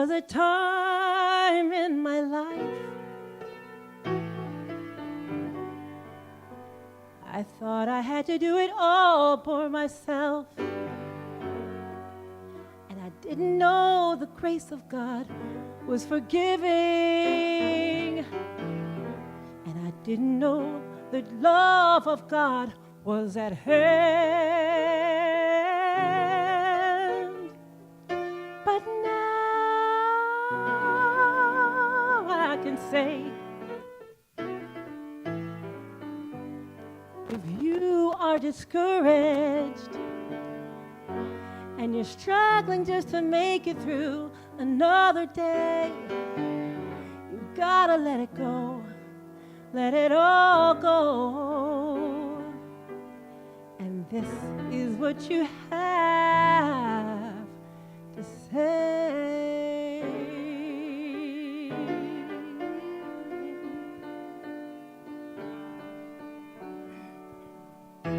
was a time in my life I thought I had to do it all for myself. And I didn't know the grace of God was forgiving. And I didn't know the love of God was at hand. But now I can say, if you are discouraged and you're struggling just to make it through another day, you gotta let it go. Let it all go. And this is what you have to say. I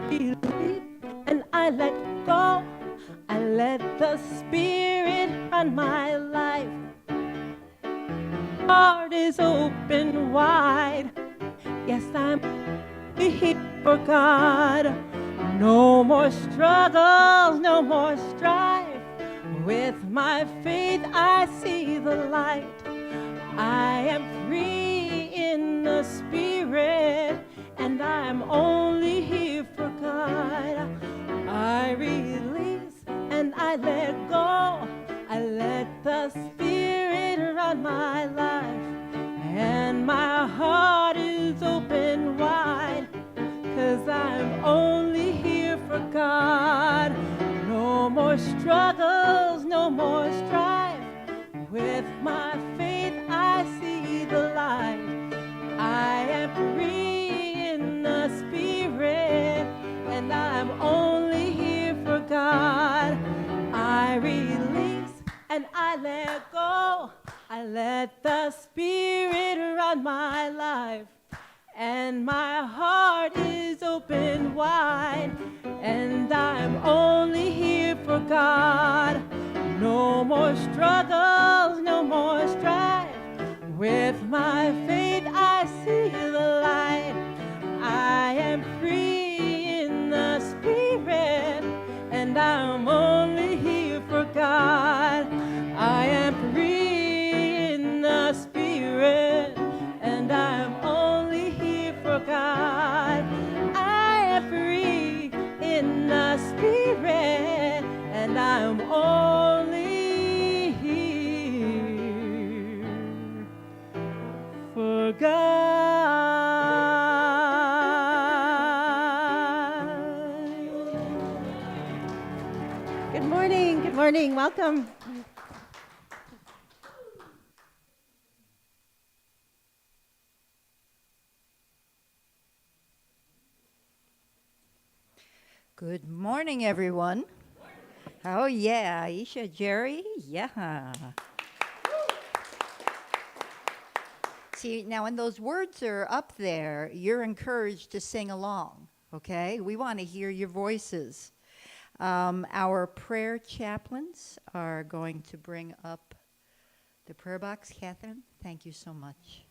believe and I let go. I let the Spirit run my life. Heart is open wide. Yes, I'm here for God. No more struggles, no more strife. With my faith I see the light. I am free in the Spirit, and I'm only here for God. I release and I let go. I let the Spirit run my life, and my heart is open wide, 'cause I'm only here for God. No more struggles, no more strife. With my faith I see the light. I am free in the Spirit, and I'm only here for God. I release and I let go. I let the Spirit run my life, and my heart is open wide, and I'm only here for God. No more struggles, no more strife. With my faith I see the light. I am free in the Spirit, and I'm only here for God. I am free in the Spirit, and I'm only here for God. I am free in the Spirit, and I'm only here for God. Good morning, good morning, welcome. Good morning, everyone. Oh, yeah, Aisha, Jerry, yeah. See, now when those words are up there, you're encouraged to sing along, okay? We want to hear your voices. Our prayer chaplains are going to bring up the prayer box. Catherine, thank you so much.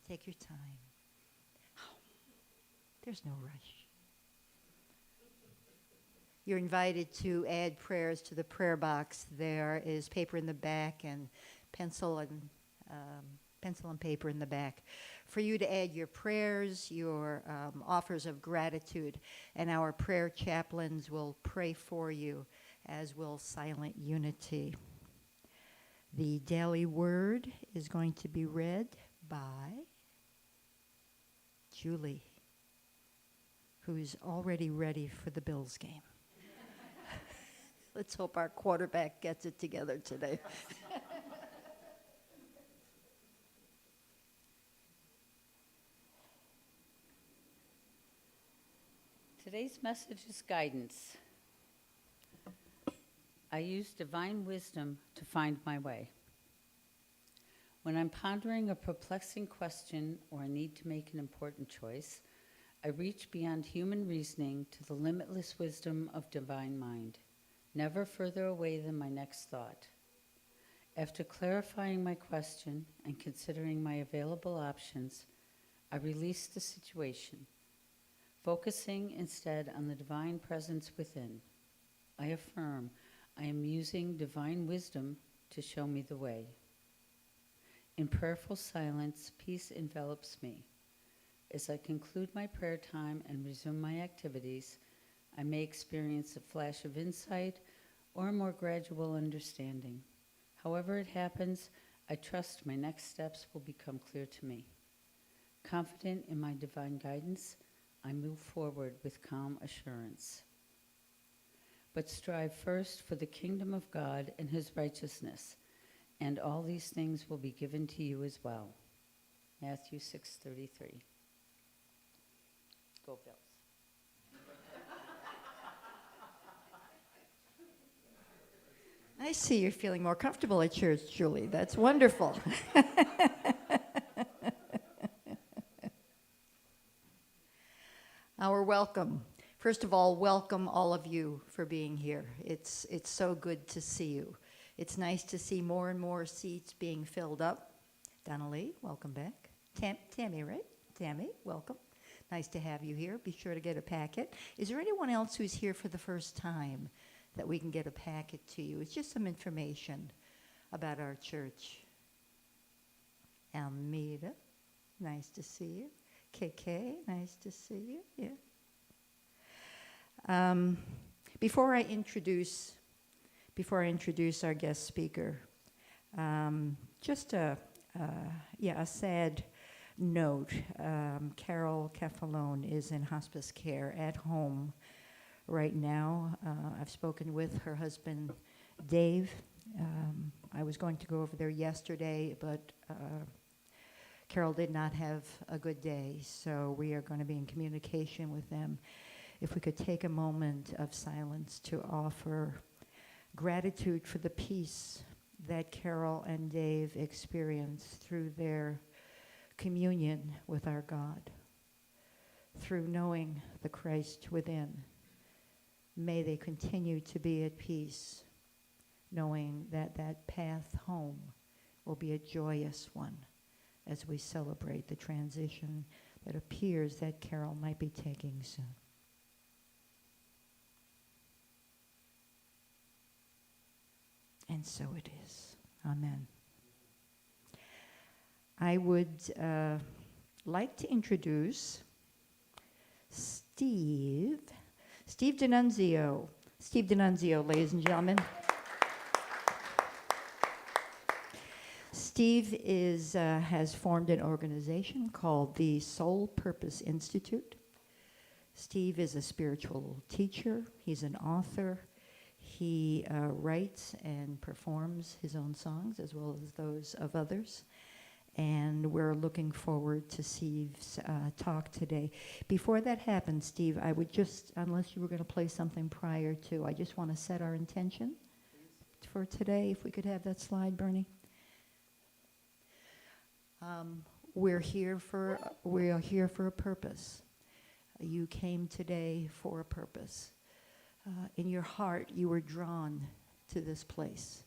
Take your time. There's no rush. You're invited to add prayers to the prayer box. There is paper in the back and pencil and paper in the back for you to add your prayers, your offers of gratitude, and our prayer chaplains will pray for you, as will Silent Unity. The daily word is going to be read by Julie, who's already ready for the Bills game. Let's hope our quarterback gets it together today. Today's message is guidance. I use divine wisdom to find my way. When I'm pondering a perplexing question or need to make an important choice, I reach beyond human reasoning to the limitless wisdom of divine mind. never further away than my next thought. After clarifying my question and considering my available options, I release the situation, focusing instead on the divine presence within. I affirm I am using divine wisdom to show me the way. In prayerful silence, peace envelops me. As I conclude my prayer time and resume my activities, I may experience a flash of insight or a more gradual understanding. However it happens, I trust my next steps will become clear to me. Confident in my divine guidance, I move forward with calm assurance. But strive first for the kingdom of God and his righteousness, and all these things will be given to you as well. Matthew 6:33. Go Bills. I see you're feeling more comfortable at church, Julie. That's wonderful. Our welcome. First of all, welcome all of you for being here. It's so good to see you. It's nice to see more and more seats being filled up. Donnelly, welcome back. Tammy, right? Tammy, welcome. Nice to have you here. Be sure to get a packet. Is there anyone else who's here for the first time that we can get a packet to you? It's just some information about our church. Almeida, nice to see you. KK, nice to see you. Yeah. Before I introduce our guest speaker, just a sad note. Carol Kefalone is in hospice care at home right now. I've spoken with her husband, Dave. I was going to go over there yesterday, but Carol did not have a good day, so we are going to be in communication with them. If we could take a moment of silence to offer gratitude for the peace that Carol and Dave experienced through their communion with our God, through knowing the Christ within. May they continue to be at peace, knowing that that path home will be a joyous one as we celebrate the transition that appears that Carol might be taking soon. And so it is. Amen. I would like to introduce Steve D'Annunzio. Steve D'Annunzio, ladies and gentlemen. Steve has formed an organization called the Soul Purpose Institute. Steve is a spiritual teacher. He's an author. He writes and performs his own songs as well as those of others. And we're looking forward to Steve's talk today. Before that happens, Steve, I would just, unless you were going to play something prior to, I just want to set our intention for today. If we could have that slide, Bernie. We are here for a purpose. You came today for a purpose. In your heart, you were drawn to this place.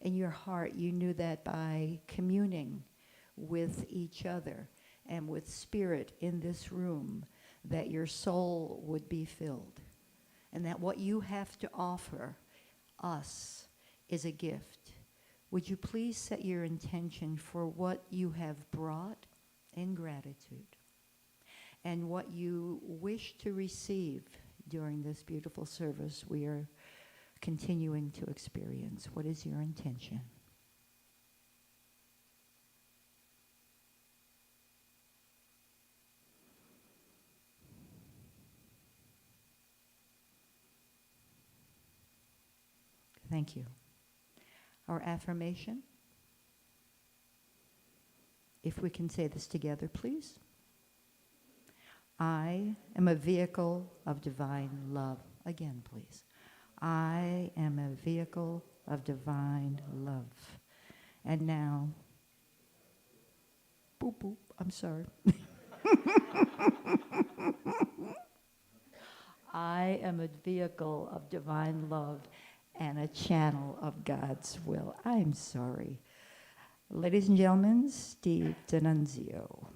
In your heart, you knew that by communing with each other and with Spirit in this room, that your soul would be filled. And that what you have to offer us is a gift. Would you please set your intention for what you have brought in gratitude and what you wish to receive during this beautiful service we are continuing to experience? What is your intention? Thank you. Our affirmation. If we can say this together, please. I am a vehicle of divine love. Again, please. I am a vehicle of divine love. And now, boop, boop, I'm sorry. I am a vehicle of divine love. and a channel of God's will. I'm sorry. Ladies and gentlemen, Steve D'Annunzio.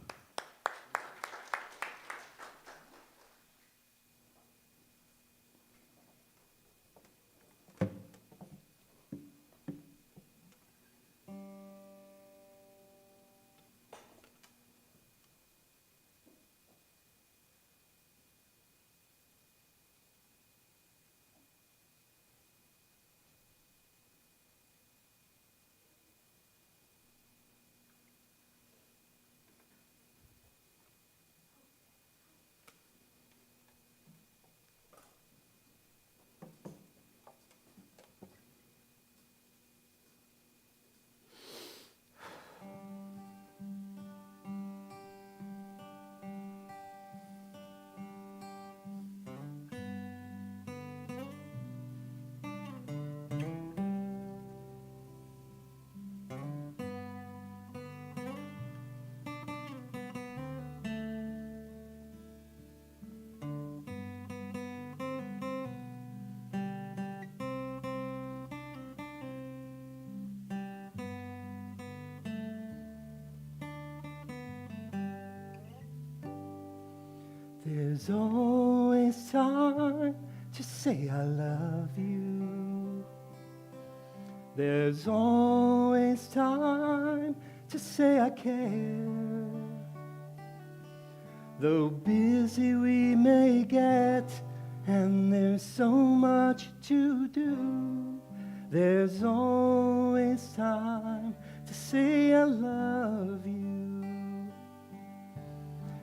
There's always time to say I love you. There's always time to say I care. Though busy we may get, and there's so much to do, there's always time to say I love you.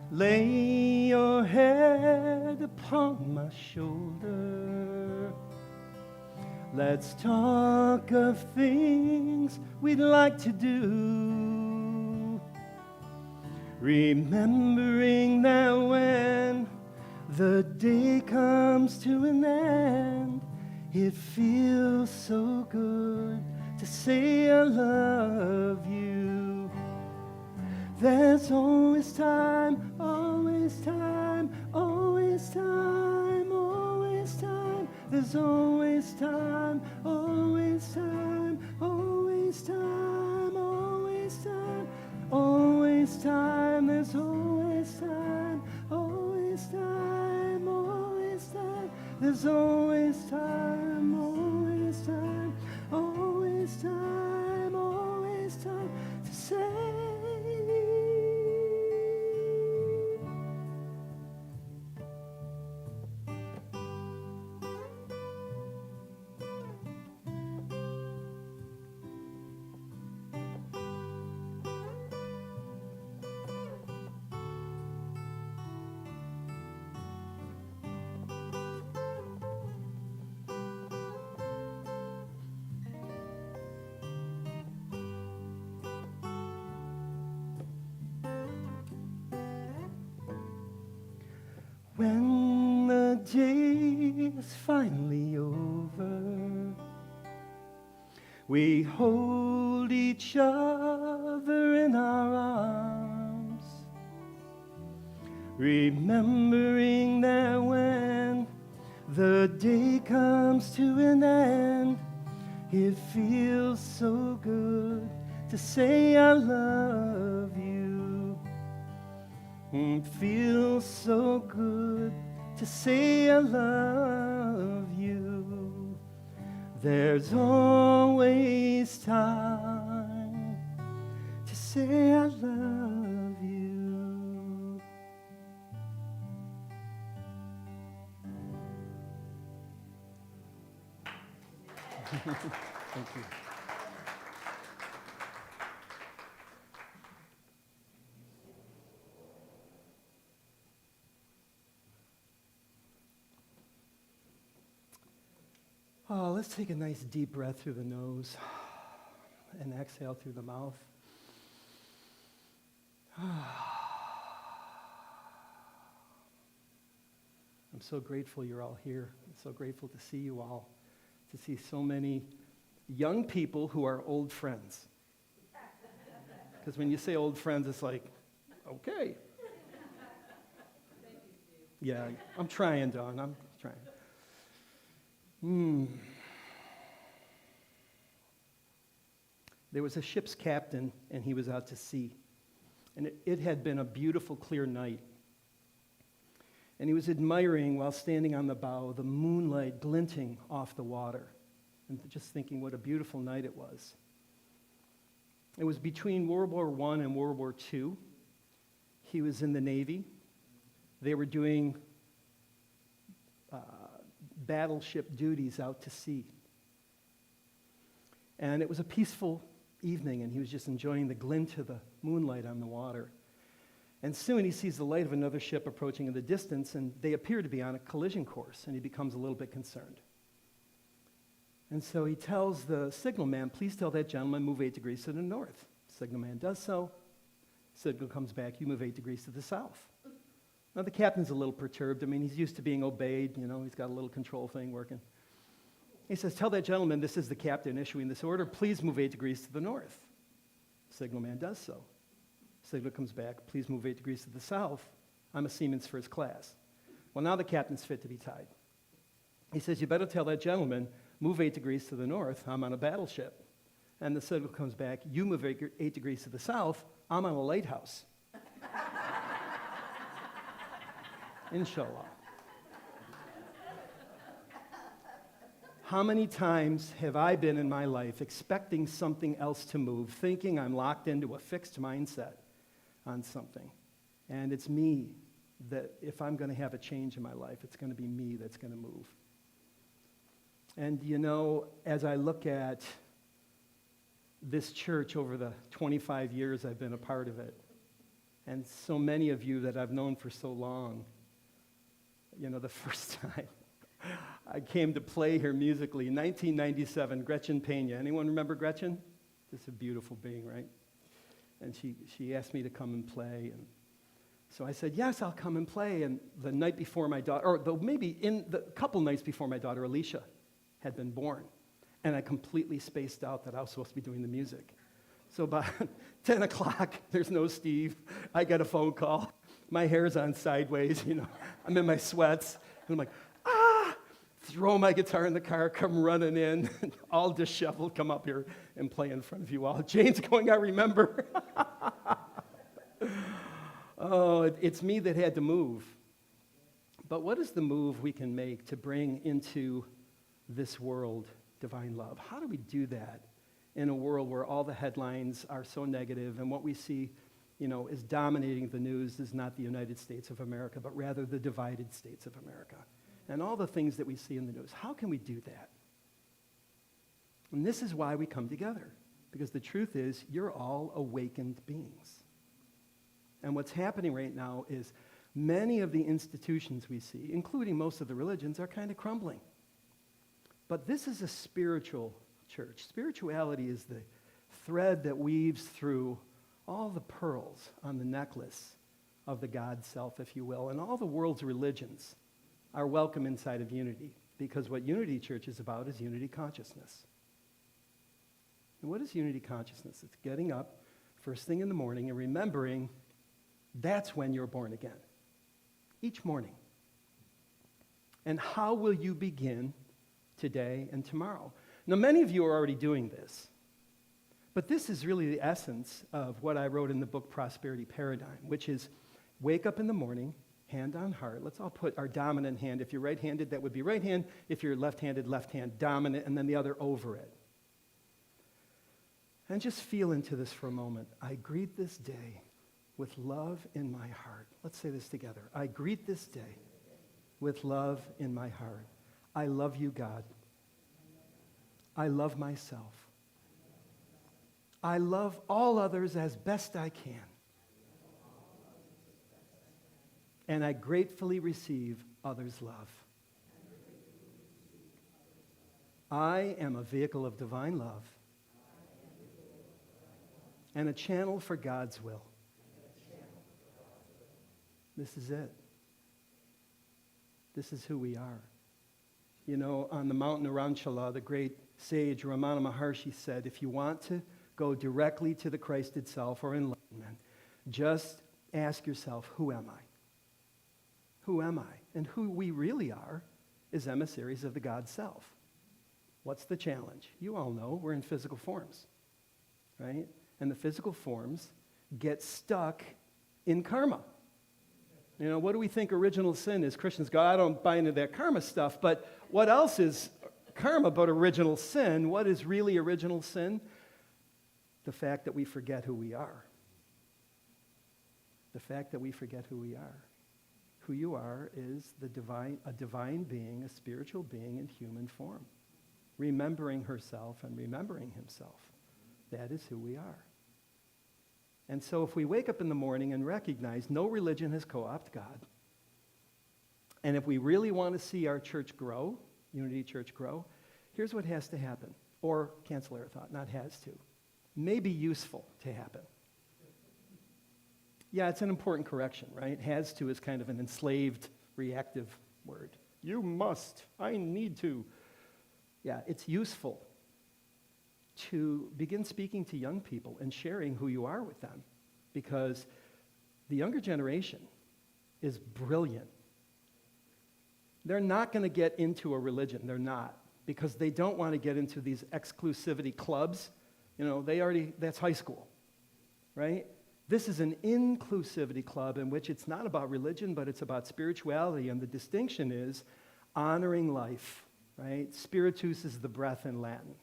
Lay your head upon my shoulder. Let's talk of things we'd like to do, remembering that when the day comes to an end, it feels so good to say I love you. There's always time, always time, always time, always time. There's always time, always time, always time, always time, always time. There's always time, always time, always time. There's always time, always time, always time, always time to say. When the day is finally over, we hold each other in our arms, remembering that when the day comes to an end, it feels so good to say I love you. It feels so good to say I love you. There's always time to say I love you. Thank you. Oh, let's take a nice deep breath through the nose and exhale through the mouth. I'm so grateful you're all here. I'm so grateful to see you all, to see so many young people who are old friends. Because when you say old friends, it's like, okay. Yeah, I'm trying, Dawn. I'm trying. There was a ship's captain, and he was out to sea. And it had been a beautiful, clear night. And he was admiring, while standing on the bow, the moonlight glinting off the water, and just thinking what a beautiful night it was. It was between World War I and World War II. He was in the Navy. They were doing battleship duties out to sea. And it was a peaceful evening, and he was just enjoying the glint of the moonlight on the water. And soon he sees the light of another ship approaching in the distance, and they appear to be on a collision course, and he becomes a little bit concerned. And so he tells the signalman, please tell that gentleman move 8 degrees to the north. Signalman does so. Signal comes back, you move 8 degrees to the south. Now the captain's a little perturbed. I mean, he's used to being obeyed, he's got a little control thing working. He says, tell that gentleman this is the captain issuing this order, please move 8 degrees to the north. Signalman does so. Signal comes back, please move 8 degrees to the south. I'm a seaman's first class. Well, now the captain's fit to be tied. He says, you better tell that gentleman, move 8 degrees to the north, I'm on a battleship. And the signal comes back, you move 8 degrees to the south, I'm on a lighthouse. Inshallah. How many times have I been in my life expecting something else to move, thinking I'm locked into a fixed mindset on something? And it's me that, if I'm going to have a change in my life, it's going to be me that's going to move. And as I look at this church over the 25 years I've been a part of it, and so many of you that I've known for so long, the first time I came to play here musically, 1997, Gretchen Pena. Anyone remember Gretchen? Just a beautiful being, right? And she asked me to come and play, and so I said, yes, I'll come and play. And the night before my daughter, or maybe in the couple nights before my daughter Alicia had been born, and I completely spaced out that I was supposed to be doing the music. So about 10 o'clock, there's no Steve. I get a phone call. My hair's on sideways, I'm in my sweats, and I'm like, throw my guitar in the car, come running in, all disheveled, come up here and play in front of you all. Jane's going, I remember. Oh, it's me that had to move. But what is the move we can make to bring into this world divine love? How do we do that in a world where all the headlines are so negative, and what we see, is dominating the news is not the United States of America, but rather the divided states of America? And all the things that we see in the news. How can we do that? And this is why we come together. Because the truth is, you're all awakened beings. And what's happening right now is many of the institutions we see, including most of the religions, are kind of crumbling. But this is a spiritual church. Spirituality is the thread that weaves through all the pearls on the necklace of the God self, if you will, and all the world's religions are welcome inside of unity, because what Unity Church is about is unity consciousness. And what is unity consciousness? It's getting up first thing in the morning and remembering that's when you're born again, each morning. And how will you begin today and tomorrow? Now, many of you are already doing this, but this is really the essence of what I wrote in the book Prosperity Paradigm, which is wake up in the morning, hand on heart. Let's all put our dominant hand. If you're right-handed, that would be right hand. If you're left-handed, left hand, dominant, and then the other over it. And just feel into this for a moment. I greet this day with love in my heart. Let's say this together. I greet this day with love in my heart. I love you, God. I love myself. I love all others as best I can. And I gratefully receive others' love. I am a vehicle of divine love and a channel for God's will. This is it. This is who we are. On the mountain of Ramchala, the great sage Ramana Maharshi said, if you want to go directly to the Christ itself or enlightenment, just ask yourself, who am I? Who am I? And who we really are is emissaries of the God self. What's the challenge? You all know we're in physical forms. right? And the physical forms get stuck in karma. You know, what do we think original sin is? Christians go, I don't buy into that karma stuff, but what else is karma but original sin? What is really original sin? The fact that we forget who we are. The fact that we forget who we are. Who you are is a divine being, a spiritual being in human form, remembering herself and remembering himself. That is who we are. And so if we wake up in the morning and recognize no religion has co-opted God, and if we really want to see our church grow, Unity Church grow, here's what has to happen. Or, cancel our thought, not has to. May be useful to happen. Yeah, it's an important correction, right? Has to is kind of an enslaved, reactive word. You must. I need to. Yeah, it's useful to begin speaking to young people and sharing who you are with them, because the younger generation is brilliant. They're not going to get into a religion. They're not, because they don't want to get into these exclusivity clubs. You know, that's high school, right? This is an inclusivity club in which it's not about religion, but it's about spirituality, and the distinction is honoring life, right? Spiritus is the breath in Latin.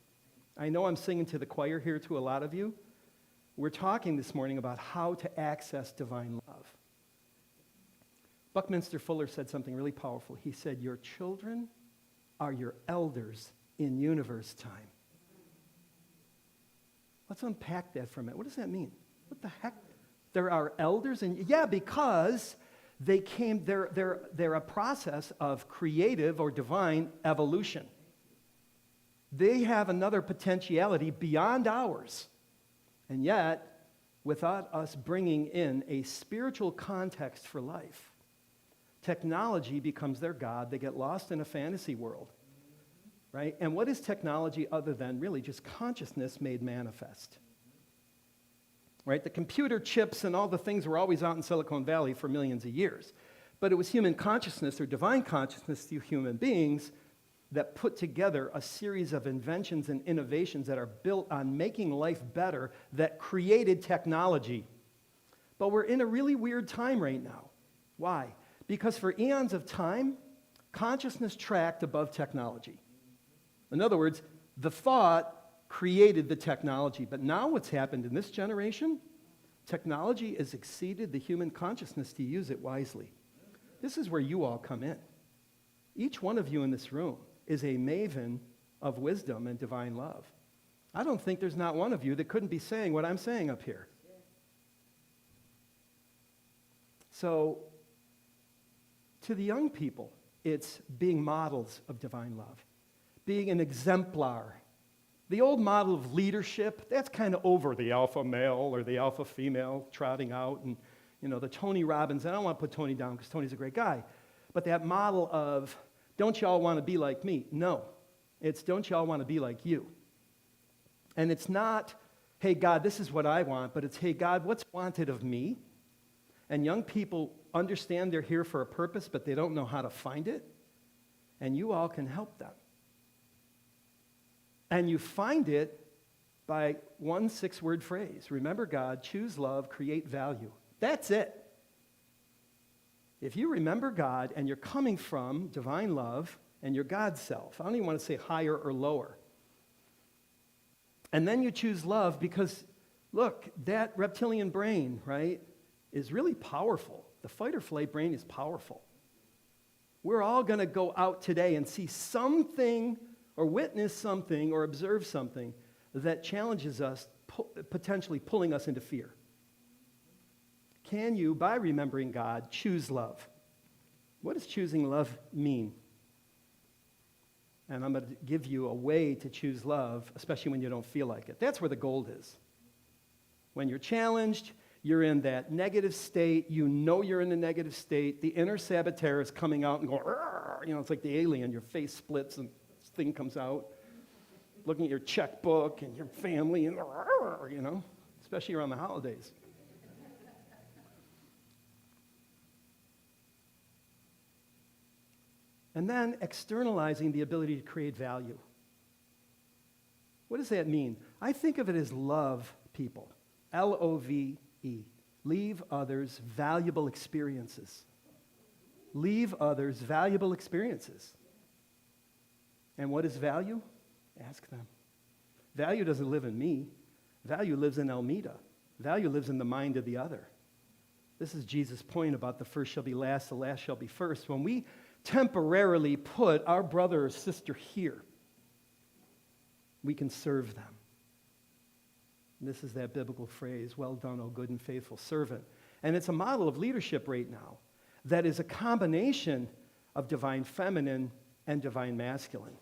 I know I'm singing to the choir here to a lot of you. We're talking this morning about how to access divine love. Buckminster Fuller said something really powerful. He said, your children are your elders in universe time. Let's unpack that for a minute. What does that mean? What the heck? There are elders in, yeah, because they're a process of creative or divine evolution. They have another potentiality beyond ours. And yet, without us bringing in a spiritual context for life, technology becomes their God. They get lost in a fantasy world, right? And what is technology other than really just consciousness made manifest? Right? The computer chips and all the things were always out in Silicon Valley for millions of years. But it was human consciousness or divine consciousness through human beings that put together a series of inventions and innovations that are built on making life better that created technology. But we're in a really weird time right now. Why? Because for eons of time, consciousness tracked above technology. In other words, the thought created the technology. But now what's happened in this generation, technology has exceeded the human consciousness to use it wisely. This is where you all come in. Each one of you in this room is a maven of wisdom and divine love. I don't think there's not one of you that couldn't be saying what I'm saying up here. So, to the young people, it's being models of divine love, being an exemplar. The old model of leadership, that's kind of over, the alpha male or the alpha female trotting out, and the Tony Robbins. I don't want to put Tony down because Tony's a great guy, but that model of, don't y'all want to be like me? No, it's don't y'all want to be like you. And it's not, hey, God, this is what I want, but it's, hey, God, what's wanted of me? And young people understand they're here for a purpose, but they don't know how to find it. And you all can help them. And you find it by one 6-word phrase. Remember God, choose love, create value. That's it. If you remember God and you're coming from divine love and your God self, I don't even want to say higher or lower. And then you choose love because, look, that reptilian brain, right, is really powerful. The fight or flight brain is powerful. We're all going to go out today and see something or witness something or observe something that challenges us, potentially pulling us into fear. Can you, by remembering God, choose love? What does choosing love mean? And I'm going to give you a way to choose love, especially when you don't feel like it. That's where the gold is. When you're challenged, you're in that negative state. You know you're in a negative state. The inner saboteur is coming out and going, it's like the alien. Your face splits and this thing comes out. Looking at your checkbook and your family, and especially around the holidays. And then externalizing the ability to create value. What does that mean? I think of it as love people. Love. Leave others valuable experiences. Leave others valuable experiences. And what is value? Ask them. Value doesn't live in me. Value lives in Elmida. Value lives in the mind of the other. This is Jesus' point about the first shall be last, the last shall be first. When we temporarily put our brother or sister here, we can serve them. And this is that biblical phrase, well done, O good and faithful servant. And it's a model of leadership right now that is a combination of divine feminine and divine masculine.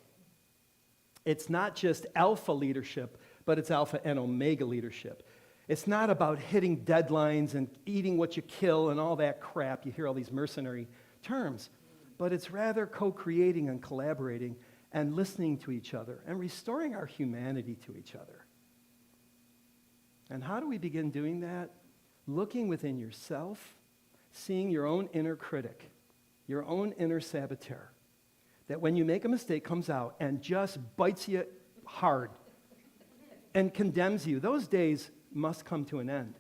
It's not just alpha leadership, but it's alpha and omega leadership. It's not about hitting deadlines and eating what you kill and all that crap. You hear all these mercenary terms. But it's rather co-creating and collaborating and listening to each other and restoring our humanity to each other. And how do we begin doing that? Looking within yourself, seeing your own inner critic, your own inner saboteur, that when you make a mistake comes out and just bites you hard and condemns you. Those days must come to an end.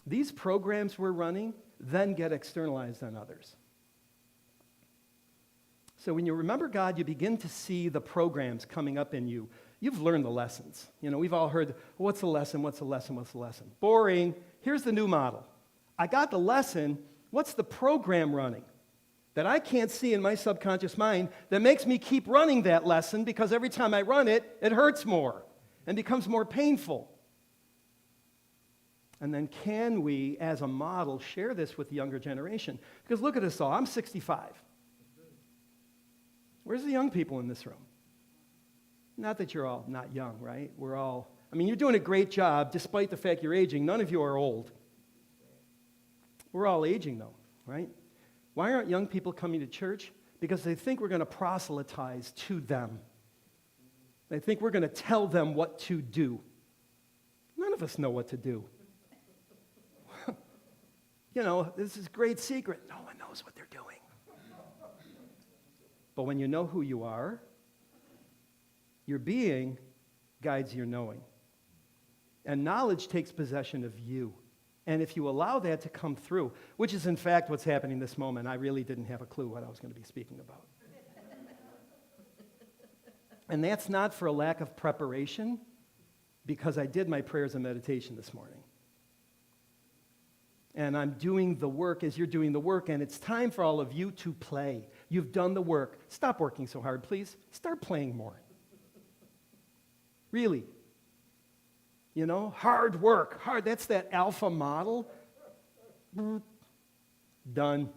These programs we're running then get externalized on others. So when you remember God, you begin to see the programs coming up in you. You've learned the lessons. You know, we've all heard, what's the lesson, what's the lesson, what's the lesson? Boring. Here's the new model. I got the lesson. What's the program running that I can't see in my subconscious mind that makes me keep running that lesson because every time I run it, it hurts more and becomes more painful? And then can we, as a model, share this with the younger generation? Because look at us all. I'm 65. Where's the young people in this room? Not that you're all not young, right? We're all, I mean, you're doing a great job despite the fact you're aging. None of you are old. We're all aging, though, right? Why aren't young people coming to church? Because they think we're going to proselytize to them. They think we're going to tell them what to do. None of us know what to do. You know, this is a great secret. No one knows what they're doing. But when you know who you are, your being guides your knowing. And knowledge takes possession of you. And if you allow that to come through, which is in fact what's happening this moment, I really didn't have a clue what I was going to be speaking about. And that's not for a lack of preparation, because I did my prayers and meditation this morning. And I'm doing the work as you're doing the work, and it's time for all of you to play. You've done the work. Stop working so hard, please. Start playing more. Really. You know, hard work. Hard, that's that alpha model. Done.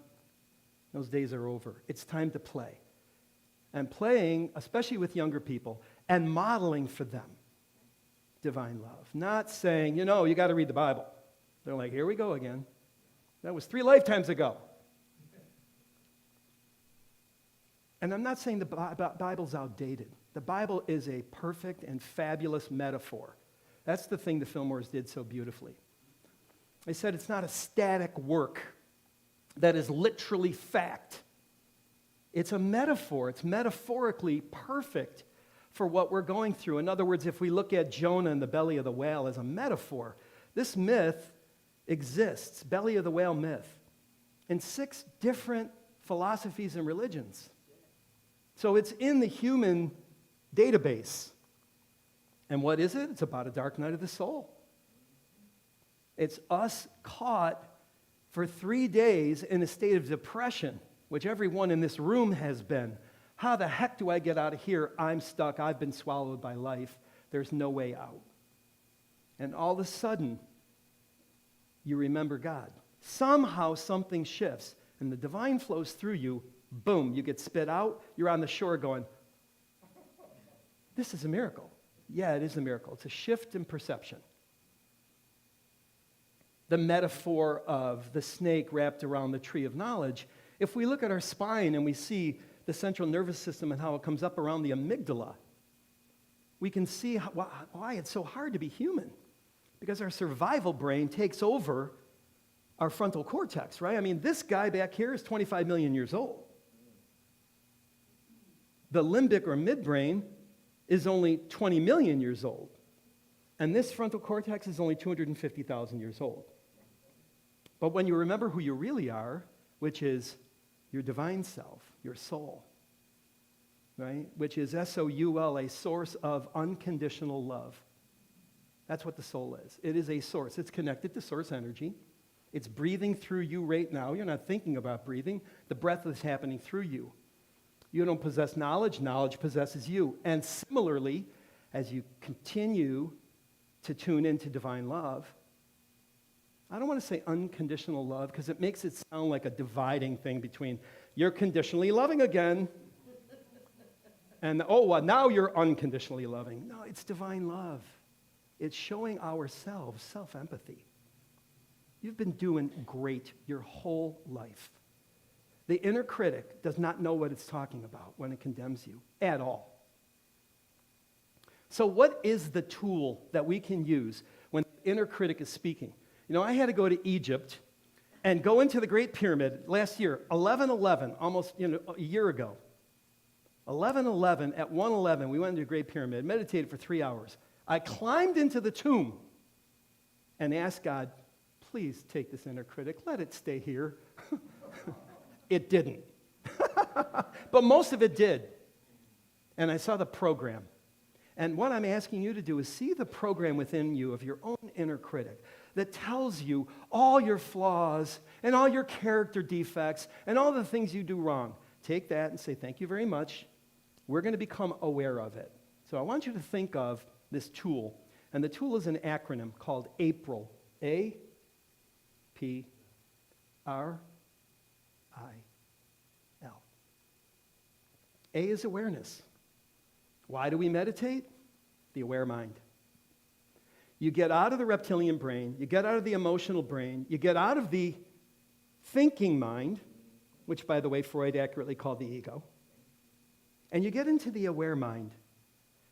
Those days are over. It's time to play. And playing, especially with younger people, and modeling for them divine love. Not saying, you know, you got to read the Bible. They're like, here we go again. That was 3 lifetimes ago. And I'm not saying the Bible's outdated. The Bible is a perfect and fabulous metaphor. That's the thing the Fillmores did so beautifully. They said it's not a static work that is literally fact. It's a metaphor. It's metaphorically perfect for what we're going through. In other words, if we look at Jonah in the belly of the whale as a metaphor, this myth exists, belly of the whale myth, in 6 different philosophies and religions. So it's in the human database. And what is it? It's about a dark night of the soul. It's us caught for 3 days in a state of depression, which everyone in this room has been. How the heck do I get out of here? I'm stuck. I've been swallowed by life. There's no way out. And all of a sudden, you remember God. Somehow something shifts, and the divine flows through you. Boom, you get spit out. You're on the shore going, this is a miracle. Yeah, it is a miracle. It's a shift in perception. The metaphor of the snake wrapped around the tree of knowledge, if we look at our spine and we see the central nervous system and how it comes up around the amygdala, we can see why it's so hard to be human. Because our survival brain takes over our frontal cortex, right? I mean, this guy back here is 25 million years old. The limbic or midbrain is only 20 million years old. And this frontal cortex is only 250,000 years old. But when you remember who you really are, which is your divine self, your soul, right? Which is S-O-U-L, a source of unconditional love. That's what the soul is. It is a source. It's connected to source energy. It's breathing through you right now. You're not thinking about breathing. The breath is happening through you. You don't possess knowledge. Knowledge possesses you. And similarly, as you continue to tune into divine love, I don't want to say unconditional love because it makes it sound like a dividing thing between you're conditionally loving again and, now you're unconditionally loving. No, it's divine love. It's showing ourselves self-empathy. You've been doing great your whole life. The inner critic does not know what it's talking about when it condemns you at all. So what is the tool that we can use when the inner critic is speaking? You know, I had to go to Egypt and go into the Great Pyramid last year, 11/11, almost a year ago. 11/11, at 1:11, we went into the Great Pyramid, meditated for 3 hours. I climbed into the tomb and asked God, please take this inner critic, let it stay here. It didn't. But most of it did. And I saw the program. And what I'm asking you to do is see the program within you of your own inner critic that tells you all your flaws and all your character defects and all the things you do wrong. Take that and say, thank you very much. We're going to become aware of it. So I want you to think of this tool. And the tool is an acronym called APRIL. A-P-R-I-L. A is awareness. Why do we meditate? The aware mind. You get out of the reptilian brain, you get out of the emotional brain, you get out of the thinking mind, which, by the way, Freud accurately called the ego, and you get into the aware mind.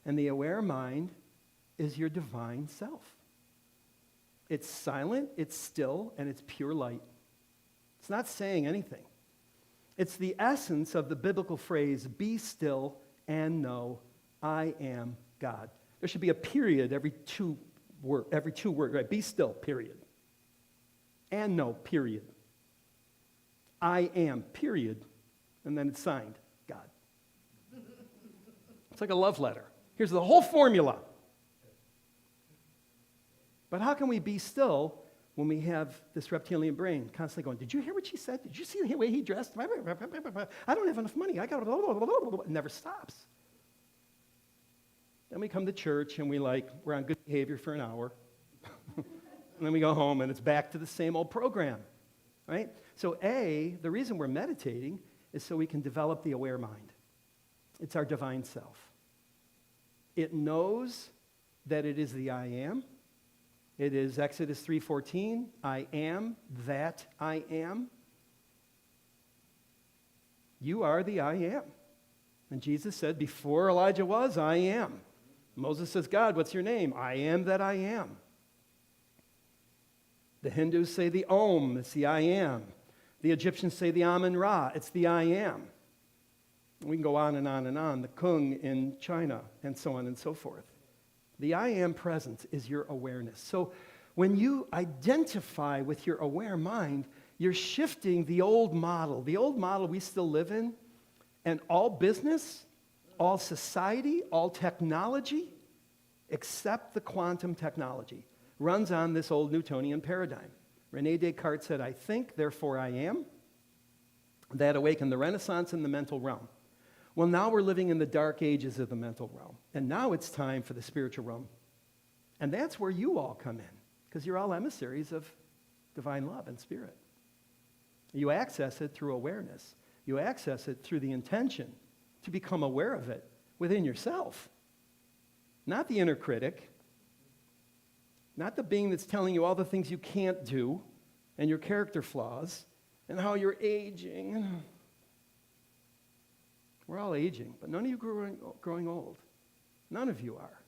And the aware mind is your divine self. It's silent, it's still, and it's pure light. It's not saying anything. It's the essence of the biblical phrase, be still and know I am God. There should be a period every two words, right? Be still, period. And know, period. I am, period. And then it's signed, God. It's like a love letter. Here's the whole formula. But how can we be still when we have this reptilian brain constantly going, did you hear what she said? Did you see the way he dressed? I don't have enough money. I got it never stops. Then we come to church and we're on good behavior for an hour. And then we go home and it's back to the same old program, right? So the reason we're meditating is so we can develop the aware mind. It's our divine self. It knows that it is the I am. It is Exodus 3:14, I am that I am. You are the I am. And Jesus said, before Elijah was, I am. Moses says, God, what's your name? I am that I am. The Hindus say the Om, it's the I am. The Egyptians say the Amun-Ra, it's the I am. We can go on and on and on. The Kung in China, and so on and so forth. The I am presence is your awareness. So when you identify with your aware mind, you're shifting the old model we still live in, and all business, all society, all technology, except the quantum technology, runs on this old Newtonian paradigm. René Descartes said, I think, therefore I am. That awakened the Renaissance in the mental realm. Well, now we're living in the dark ages of the mental realm, and now it's time for the spiritual realm. And that's where you all come in, because you're all emissaries of divine love and spirit. You access it through awareness. You access it through the intention to become aware of it within yourself. Not the inner critic, not the being that's telling you all the things you can't do and your character flaws and how you're aging. We're all aging, but none of you growing old. None of you are.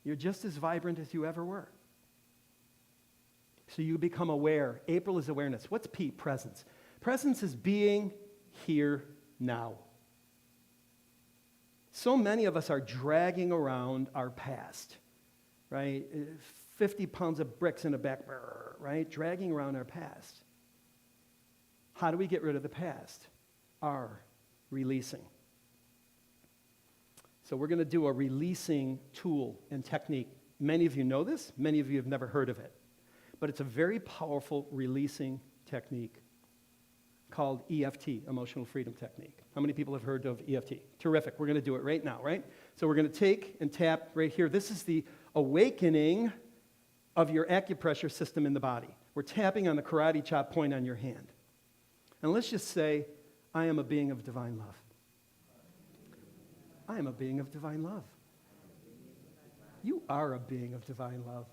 You're just as vibrant as you ever were. So you become aware. April is awareness. What's P? Presence. Presence is being here now. So many of us are dragging around our past. right? 50 pounds of bricks in the back, right? Dragging around our past. How do we get rid of the past? Releasing. So we're going to do a releasing tool and technique. Many of you know this. Many of you have never heard of it. But it's a very powerful releasing technique called EFT, Emotional Freedom Technique. How many people have heard of EFT? Terrific. We're going to do it right now, right? So we're going to take and tap right here. This is the awakening of your acupressure system in the body. We're tapping on the karate chop point on your hand. And let's just say, I am a being of divine love. I am a being of divine love. You are a being of divine love.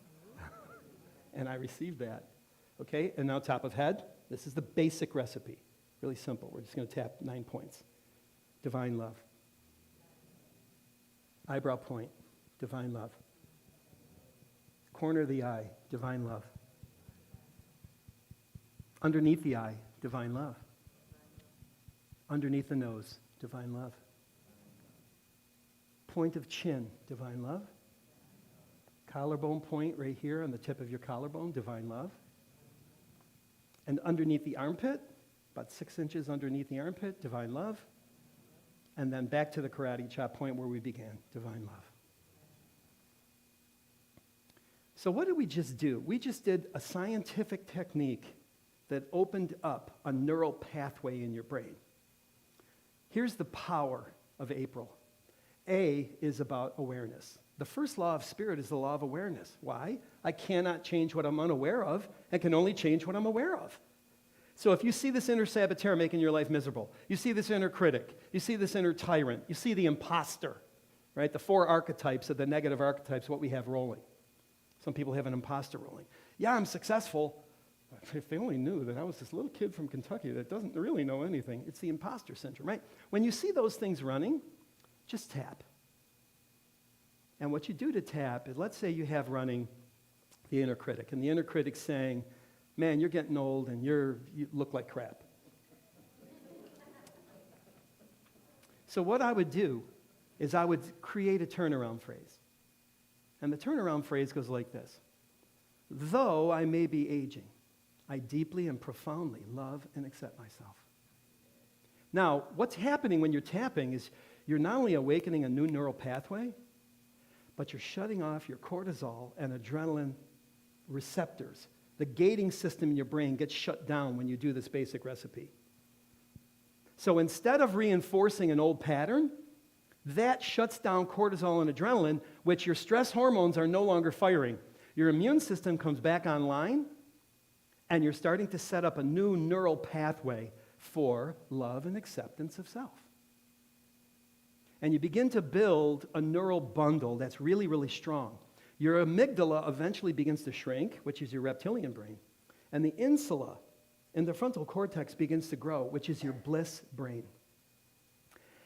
And I received that. Okay, and now top of head. This is the basic recipe. Really simple. We're just going to tap 9 points. Divine love. Eyebrow point. Divine love. Corner of the eye. Divine love. Underneath the eye. Divine love. Underneath the nose. Divine love. Point of chin. Divine love. Collarbone point right here on the tip of your collarbone. Divine love. And underneath the armpit, about 6 inches underneath the armpit, divine love. And then back to the karate chop point where we began, divine love. So what did we just do? We just did a scientific technique that opened up a neural pathway in your brain. Here's the power of April. A is about awareness. The first law of spirit is the law of awareness. Why? I cannot change what I'm unaware of and can only change what I'm aware of. So if you see this inner saboteur making your life miserable, you see this inner critic, you see this inner tyrant, you see the imposter, right? The 4 archetypes of the negative archetypes, what we have rolling. Some people have an imposter rolling. Yeah, I'm successful. If they only knew that I was this little kid from Kentucky that doesn't really know anything. It's the imposter syndrome, right? When you see those things running, just tap. And what you do to tap is, let's say you have running the inner critic, and the inner critic's saying, man, you're getting old and you look like crap. So what I would do is I would create a turnaround phrase. And the turnaround phrase goes like this. Though I may be aging, I deeply and profoundly love and accept myself. Now, what's happening when you're tapping is you're not only awakening a new neural pathway, but you're shutting off your cortisol and adrenaline receptors. The gating system in your brain gets shut down when you do this basic recipe. So instead of reinforcing an old pattern, that shuts down cortisol and adrenaline, which your stress hormones are no longer firing. Your immune system comes back online, and you're starting to set up a new neural pathway for love and acceptance of self. And you begin to build a neural bundle that's really, really strong. Your amygdala eventually begins to shrink, which is your reptilian brain. And the insula in the frontal cortex begins to grow, which is your bliss brain.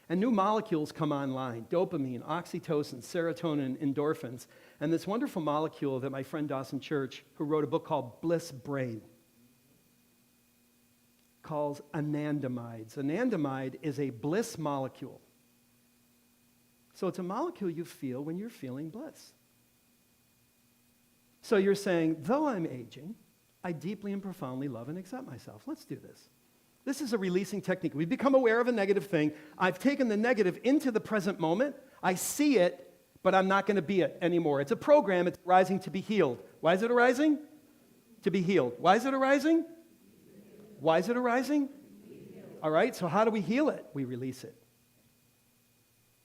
And new molecules come online, dopamine, oxytocin, serotonin, endorphins. And this wonderful molecule that my friend Dawson Church, who wrote a book called Bliss Brain, calls anandamides. Anandamide is a bliss molecule. So it's a molecule you feel when you're feeling bliss. So you're saying, though I'm aging, I deeply and profoundly love and accept myself. Let's do this. This is a releasing technique. We become aware of a negative thing. I've taken the negative into the present moment. I see it, but I'm not going to be it anymore. It's a program. It's arising to be healed. Why is it arising? To be healed. Why is it arising? Why is it arising? All right, so how do we heal it? We release it.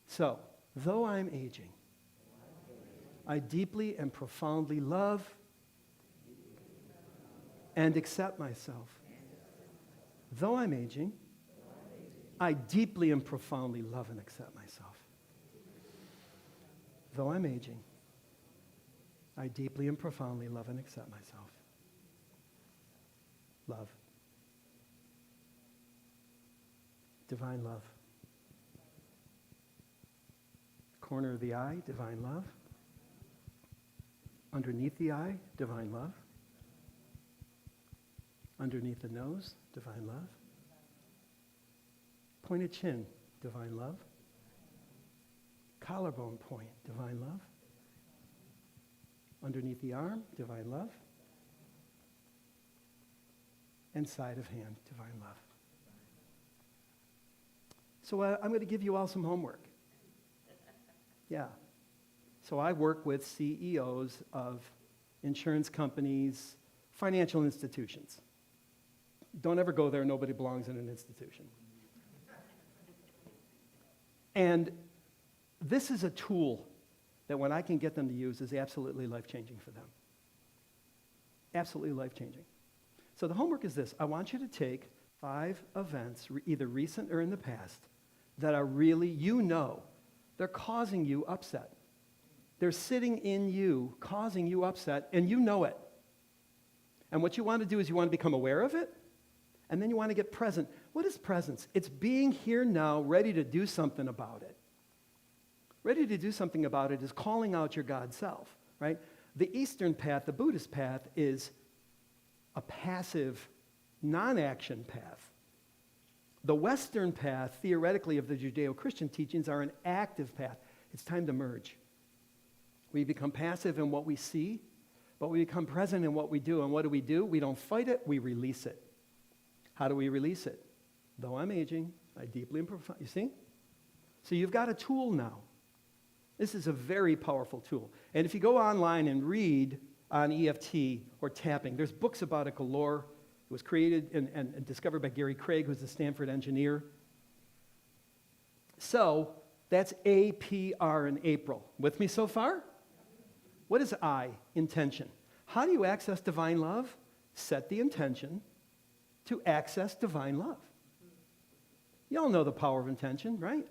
So, though I'm aging, I deeply and profoundly love and accept myself. Though I'm aging, I deeply and profoundly love and accept myself. Though I'm aging, I deeply and profoundly love and accept myself. Love. Divine love. Corner of the eye, divine love. Underneath the eye, divine love. Underneath the nose, divine love. Pointed chin, divine love. Collarbone point, divine love. Underneath the arm, divine love. And side of hand, divine love. So I'm going to give you all some homework. Yeah. So I work with CEOs of insurance companies, financial institutions. Don't ever go there. Nobody belongs in an institution. And this is a tool that when I can get them to use is absolutely life-changing for them. Absolutely life-changing. So the homework is this. I want you to take 5 events, either recent or in the past, that are really, they're causing you upset. They're sitting in you, causing you upset, and you know it. And what you want to do is you want to become aware of it, and then you want to get present. What is presence? It's being here now, ready to do something about it. Ready to do something about it is calling out your God self, right? The Eastern path, the Buddhist path, is a passive, non-action path. The Western path, theoretically, of the Judeo-Christian teachings are an active path. It's time to merge. We become passive in what we see, but we become present in what we do. And what do? We don't fight it, we release it. How do we release it? Though I'm aging, I deeply and profoundly, you see? So you've got a tool now. This is a very powerful tool. And if you go online and read on EFT or tapping, there's books about it galore. It was created and discovered by Gary Craig, who's a Stanford engineer. So that's APR in April. With me so far? What is I? Intention. How do you access divine love? Set the intention to access divine love. You all know the power of intention, right?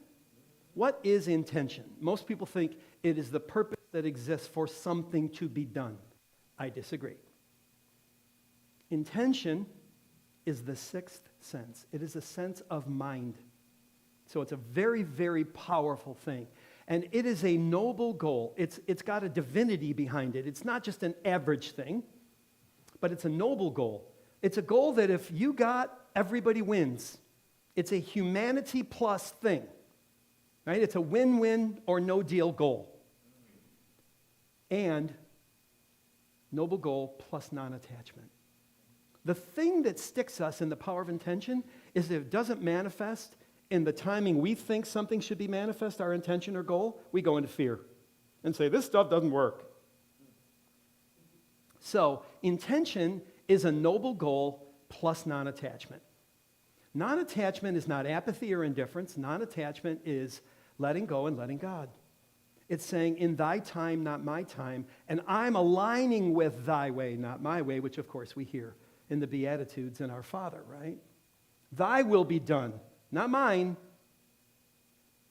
What is intention? Most people think it is the purpose that exists for something to be done. I disagree. Intention is the 6th sense. It is a sense of mind. So it's a very, very powerful thing. And it is a noble goal. It's got a divinity behind it. It's not just an average thing, but it's a noble goal. It's a goal that if you got, everybody wins. It's a humanity plus thing, right? It's a win-win or no deal goal. And noble goal plus non-attachment. The thing that sticks us in the power of intention is if it doesn't manifest in the timing we think something should be manifest, our intention or goal, we go into fear and say, this stuff doesn't work. So intention is a noble goal plus non-attachment. Non-attachment is not apathy or indifference. Non-attachment is letting go and letting God. It's saying, in thy time, not my time, and I'm aligning with thy way, not my way, which of course we hear in the Beatitudes in our Father, right? Thy will be done, not mine,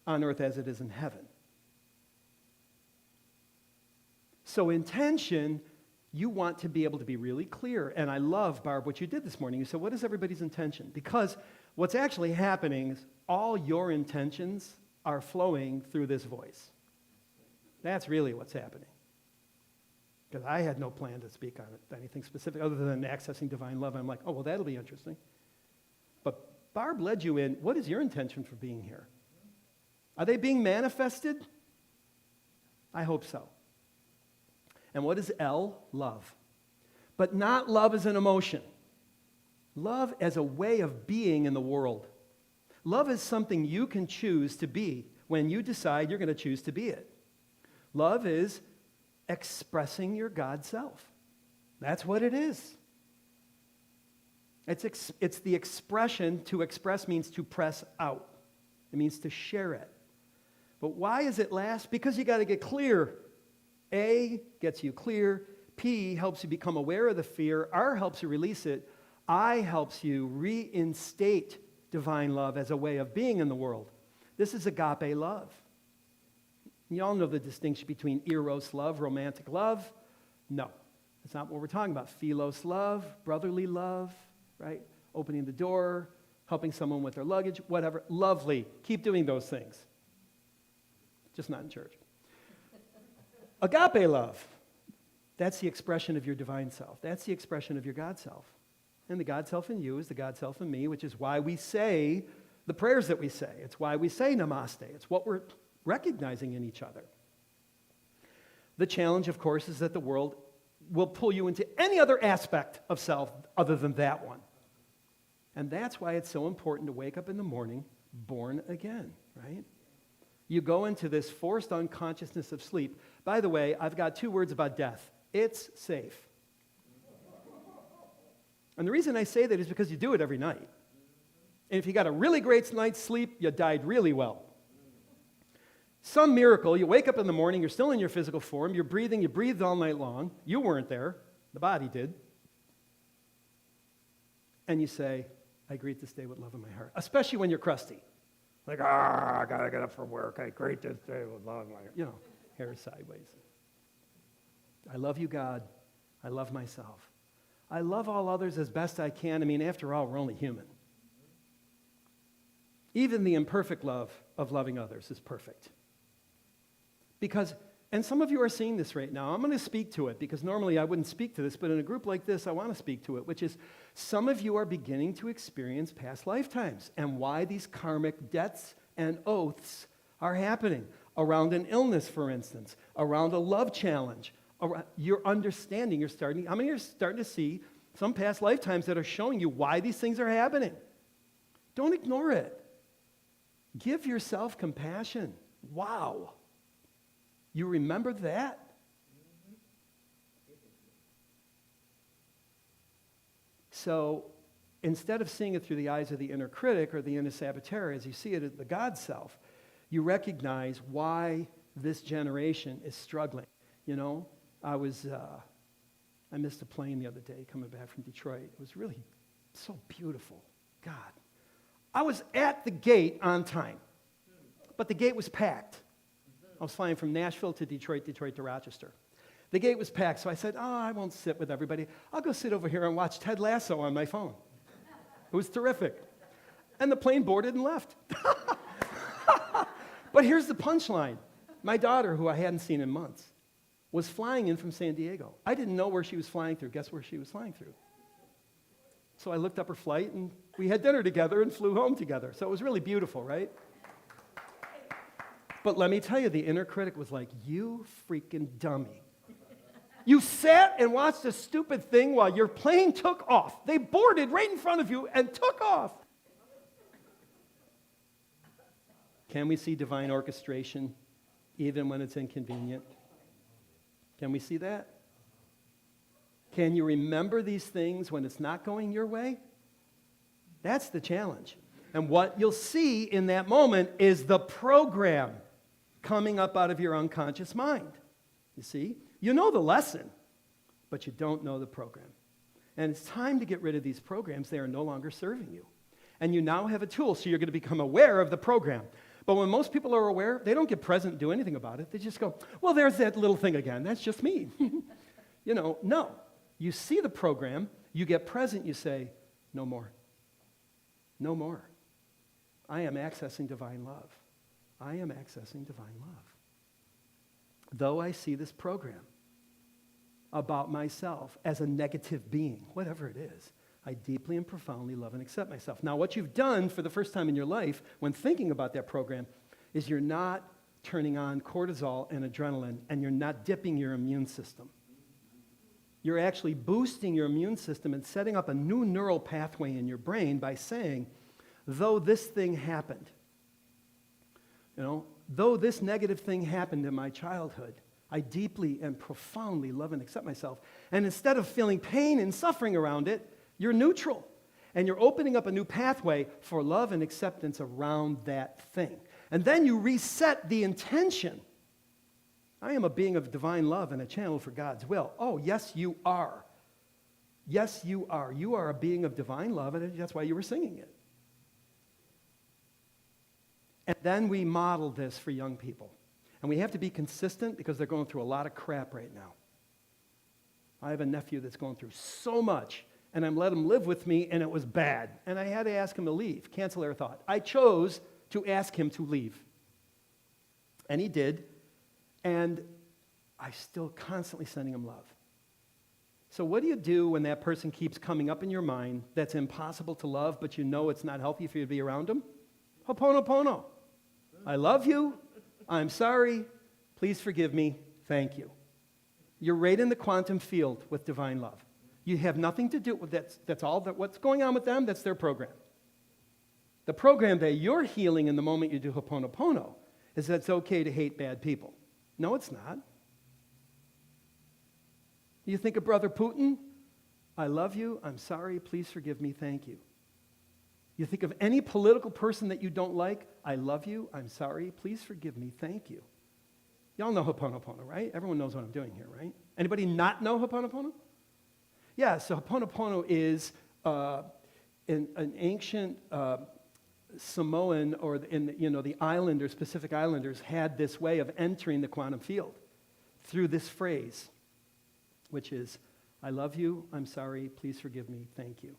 on earth as it is in heaven. So intention, you want to be able to be really clear. And I love, Barb, what you did this morning. You said, what is everybody's intention? Because what's actually happening is all your intentions are flowing through this voice. That's really what's happening. Because I had no plan to speak on it, anything specific other than accessing divine love. I'm like, oh, well, that'll be interesting. But Barb led you in. What is your intention for being here? Are they being manifested? I hope so. And what is L? Love. But not love as an emotion. Love as a way of being in the world. Love is something you can choose to be when you decide you're going to choose to be it. Love is expressing your God self. That's what it is. It's the expression. To express means to press out. It means to share it. But why is it last? Because you got to get clear. A gets you clear. P helps you become aware of the fear. R helps you release it. I helps you reinstate divine love as a way of being in the world. This is agape love. You all know the distinction between eros love, romantic love. No, that's not what we're talking about. Philos love, brotherly love, right? Opening the door, helping someone with their luggage, whatever. Lovely. Keep doing those things. Just not in church. Agape love. That's the expression of your divine self. That's the expression of your God self. And the God self in you is the God self in me, which is why we say the prayers that we say. It's why we say namaste. It's what we're recognizing in each other. The challenge, of course, is that the world will pull you into any other aspect of self other than that one. And that's why it's so important to wake up in the morning born again, right? You go into this forced unconsciousness of sleep. By the way, I've got 2 words about death. It's safe. And the reason I say that is because you do it every night. And if you got a really great night's sleep, you died really well. Some miracle, you wake up in the morning, you're still in your physical form, you're breathing, you breathed all night long. You weren't there, the body did. And you say, I greet this day with love in my heart, especially when you're crusty. Like, I gotta get up for work. I greet this day with love in my heart. Hair is sideways. I love you, God. I love myself. I love all others as best I can. I mean, after all, we're only human. Even the imperfect love of loving others is perfect. Because, and some of you are seeing this right now, I'm going to speak to it because normally I wouldn't speak to this, but in a group like this, I want to speak to it, which is some of you are beginning to experience past lifetimes and why these karmic debts and oaths are happening around an illness, for instance, around a love challenge. You're understanding, how many are starting to see some past lifetimes that are showing you why these things are happening? Don't ignore it. Give yourself compassion. Wow. You remember that? So instead of seeing it through the eyes of the inner critic or the inner saboteur, as you see it as the God self, you recognize why this generation is struggling. I missed a plane the other day coming back from Detroit. It was really so beautiful. God. I was at the gate on time, but the gate was packed. I was flying from Nashville to Detroit, Detroit to Rochester. The gate was packed, so I said, I won't sit with everybody. I'll go sit over here and watch Ted Lasso on my phone. It was terrific. And the plane boarded and left. But here's the punchline. My daughter, who I hadn't seen in months, was flying in from San Diego. I didn't know where she was flying through. Guess where she was flying through? So I looked up her flight, and we had dinner together and flew home together. So it was really beautiful, right? But let me tell you, the inner critic was like, you freaking dummy. You sat and watched a stupid thing while your plane took off. They boarded right in front of you and took off. Can we see divine orchestration even when it's inconvenient? Can we see that? Can you remember these things when it's not going your way? That's the challenge. And what you'll see in that moment is the program coming up out of your unconscious mind. You see? You know the lesson, but you don't know the program. And it's time to get rid of these programs. They are no longer serving you. And you now have a tool, so you're going to become aware of the program. But when most people are aware, they don't get present and do anything about it. They just go, well, there's that little thing again. That's just me. No. You see the program, you get present, you say, no more. No more. I am accessing divine love. I am accessing divine love. Though I see this program about myself as a negative being, whatever it is, I deeply and profoundly love and accept myself. Now, what you've done for the first time in your life when thinking about that program is you're not turning on cortisol and adrenaline, and you're not dipping your immune system. You're actually boosting your immune system and setting up a new neural pathway in your brain by saying, though this thing happened, though this negative thing happened in my childhood, I deeply and profoundly love and accept myself. And instead of feeling pain and suffering around it, you're neutral. And you're opening up a new pathway for love and acceptance around that thing. And then you reset the intention. I am a being of divine love and a channel for God's will. Oh, yes, you are. Yes, you are. You are a being of divine love, and that's why you were singing it. And then we model this for young people. And we have to be consistent because they're going through a lot of crap right now. I have a nephew that's going through so much, and I'm let him live with me, and it was bad. And I had to ask him to leave, cancel our thought. I chose to ask him to leave. And he did. And I'm still constantly sending him love. So what do you do when that person keeps coming up in your mind that's impossible to love, but you know it's not healthy for you to be around them? Ho'oponopono. I love you. I'm sorry. Please forgive me. Thank you. You're right in the quantum field with divine love. You have nothing to do with that. That's all that what's going on with them, that's their program. The program that you're healing in the moment you do Ho'oponopono is that it's okay to hate bad people. No, it's not. You think of Brother Putin? I love you, I'm sorry, please forgive me, thank you. You think of any political person that you don't like? I love you, I'm sorry, please forgive me, thank you. Y'all know Ho'oponopono, right? Everyone knows what I'm doing here, right? Anybody not know Ho'oponopono? Yeah, so Ho'oponopono is an ancient Samoan, or the islanders, Pacific Islanders, had this way of entering the quantum field through this phrase, which is, I love you, I'm sorry, please forgive me, thank you.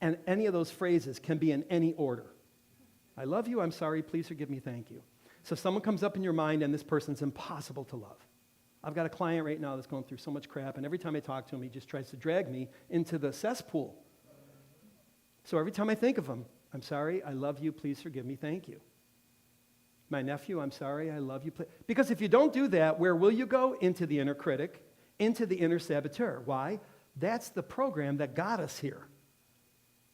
And any of those phrases can be in any order. I love you, I'm sorry, please forgive me, thank you. So if someone comes up in your mind and this person's impossible to love. I've got a client right now that's going through so much crap, and every time I talk to him, he just tries to drag me into the cesspool. So every time I think of him, I'm sorry, I love you, please forgive me, thank you. My nephew, I'm sorry, I love you. Because if you don't do that, where will you go? Into the inner critic, into the inner saboteur. Why? That's the program that got us here.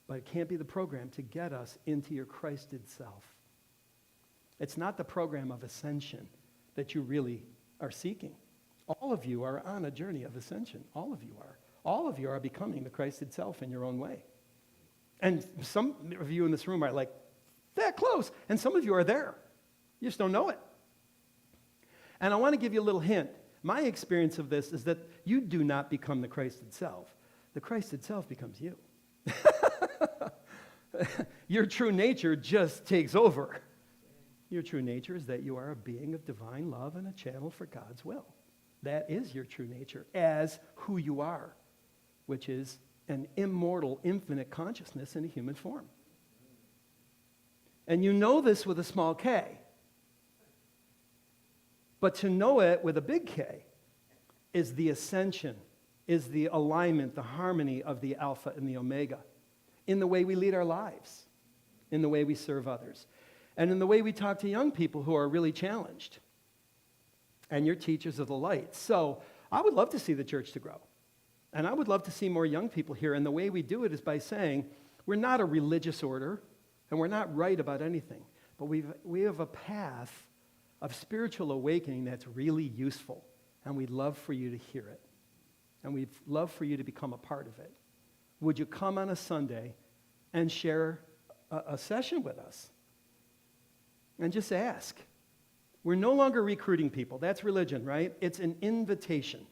But it can't be the program to get us into your Christed self. It's not the program of ascension that you really are seeking. All of you are on a journey of ascension. All of you are. All of you are becoming the Christed self in your own way. And some of you in this room are like, that close. And some of you are there. You just don't know it. And I want to give you a little hint. My experience of this is that you do not become the Christed self. The Christed self becomes you. Your true nature just takes over. Your true nature is that you are a being of divine love and a channel for God's will. That is your true nature as who you are, which is an immortal, infinite consciousness in a human form. And you know this with a small k. But to know it with a big K is the ascension, is the alignment, the harmony of the Alpha and the Omega in the way we lead our lives, in the way we serve others, and in the way we talk to young people who are really challenged. And you're teachers of the light. So I would love to see the church to grow. And I would love to see more young people here. And the way we do it is by saying, we're not a religious order, and we're not right about anything. But we have a path of spiritual awakening that's really useful. And we'd love for you to hear it. And we'd love for you to become a part of it. Would you come on a Sunday and share a session with us? And just ask. We're no longer recruiting people. That's religion, right? It's an invitation.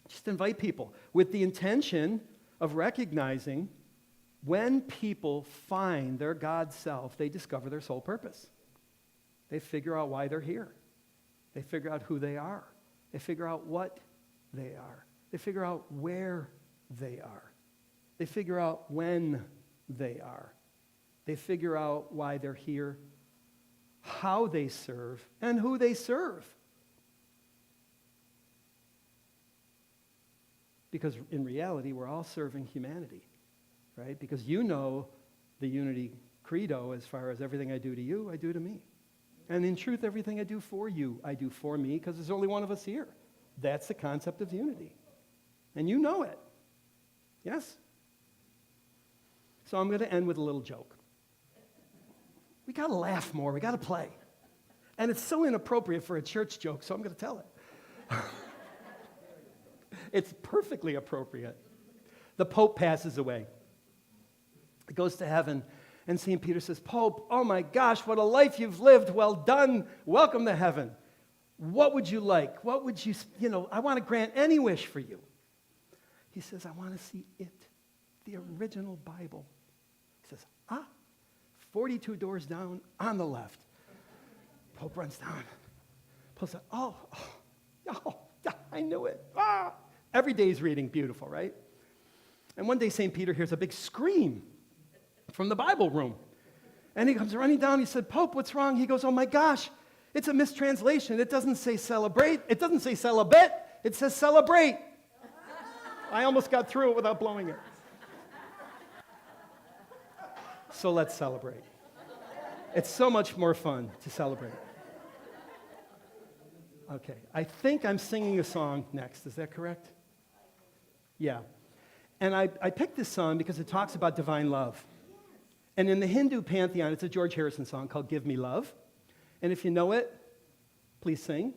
Just invite people with the intention of recognizing when people find their God self, they discover their soul purpose. They figure out why they're here. They figure out who they are. They figure out what they are. They figure out where they are. They figure out when they are. They figure out why they're here, how they serve, and who they serve. Because in reality, we're all serving humanity, right? Because you know the unity credo as far as everything I do to you, I do to me. And in truth, everything I do for you, I do for me, because there's only one of us here. That's the concept of unity. And you know it. Yes? So I'm going to end with a little joke. We got to laugh more. We got to play. And it's so inappropriate for a church joke, so I'm going to tell it. It's perfectly appropriate. The Pope passes away. He goes to heaven, and St. Peter says, Pope, oh my gosh, what a life you've lived. Well done. Welcome to heaven. What would you like? What would you, I want to grant any wish for you. He says, I want to see it, the original Bible. He says, 42 doors down on the left. Pope runs down. Pope says, oh, I knew it. Every day's reading, beautiful, right? And one day St. Peter hears a big scream from the Bible room. And he comes running down. He said, Pope, what's wrong? He goes, oh my gosh, it's a mistranslation. It doesn't say celebrate. It doesn't say celibate. It says celebrate. I almost got through it without blowing it. So let's celebrate. It's so much more fun to celebrate. Okay. I think I'm singing a song next. Is that correct? Yeah. And I picked this song because it talks about divine love. And in the Hindu pantheon, it's a George Harrison song called Give Me Love. And if you know it, please sing.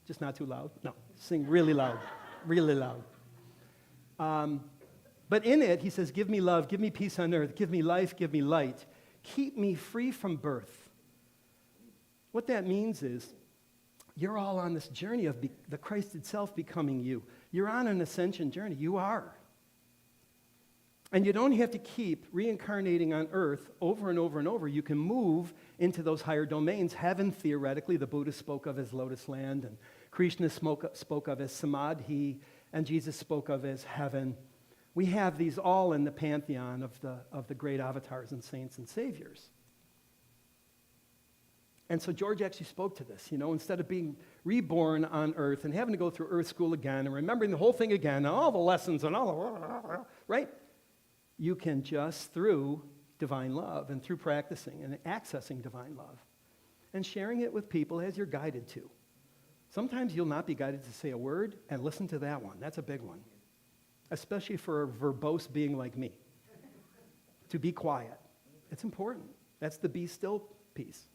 Just not too loud. No, sing really loud. Really loud. But in it, he says, give me love, give me peace on earth, give me life, give me light. Keep me free from birth. What that means is, you're all on this journey of the Christ itself becoming you. You're on an ascension journey. You are. And you don't have to keep reincarnating on earth over and over and over. You can move into those higher domains. Heaven, theoretically, the Buddha spoke of as lotus land, and Krishna spoke of as samadhi, and Jesus spoke of as heaven. We have these all in the pantheon of the great avatars and saints and saviors. And so George actually spoke to this, instead of being reborn on earth and having to go through earth school again and remembering the whole thing again, and all the lessons and all, right? You can just, through divine love and through practicing and accessing divine love and sharing it with people as you're guided to. Sometimes you'll not be guided to say a word, and listen to that one. That's a big one, especially for a verbose being like me. To be quiet. It's important. That's the be still piece.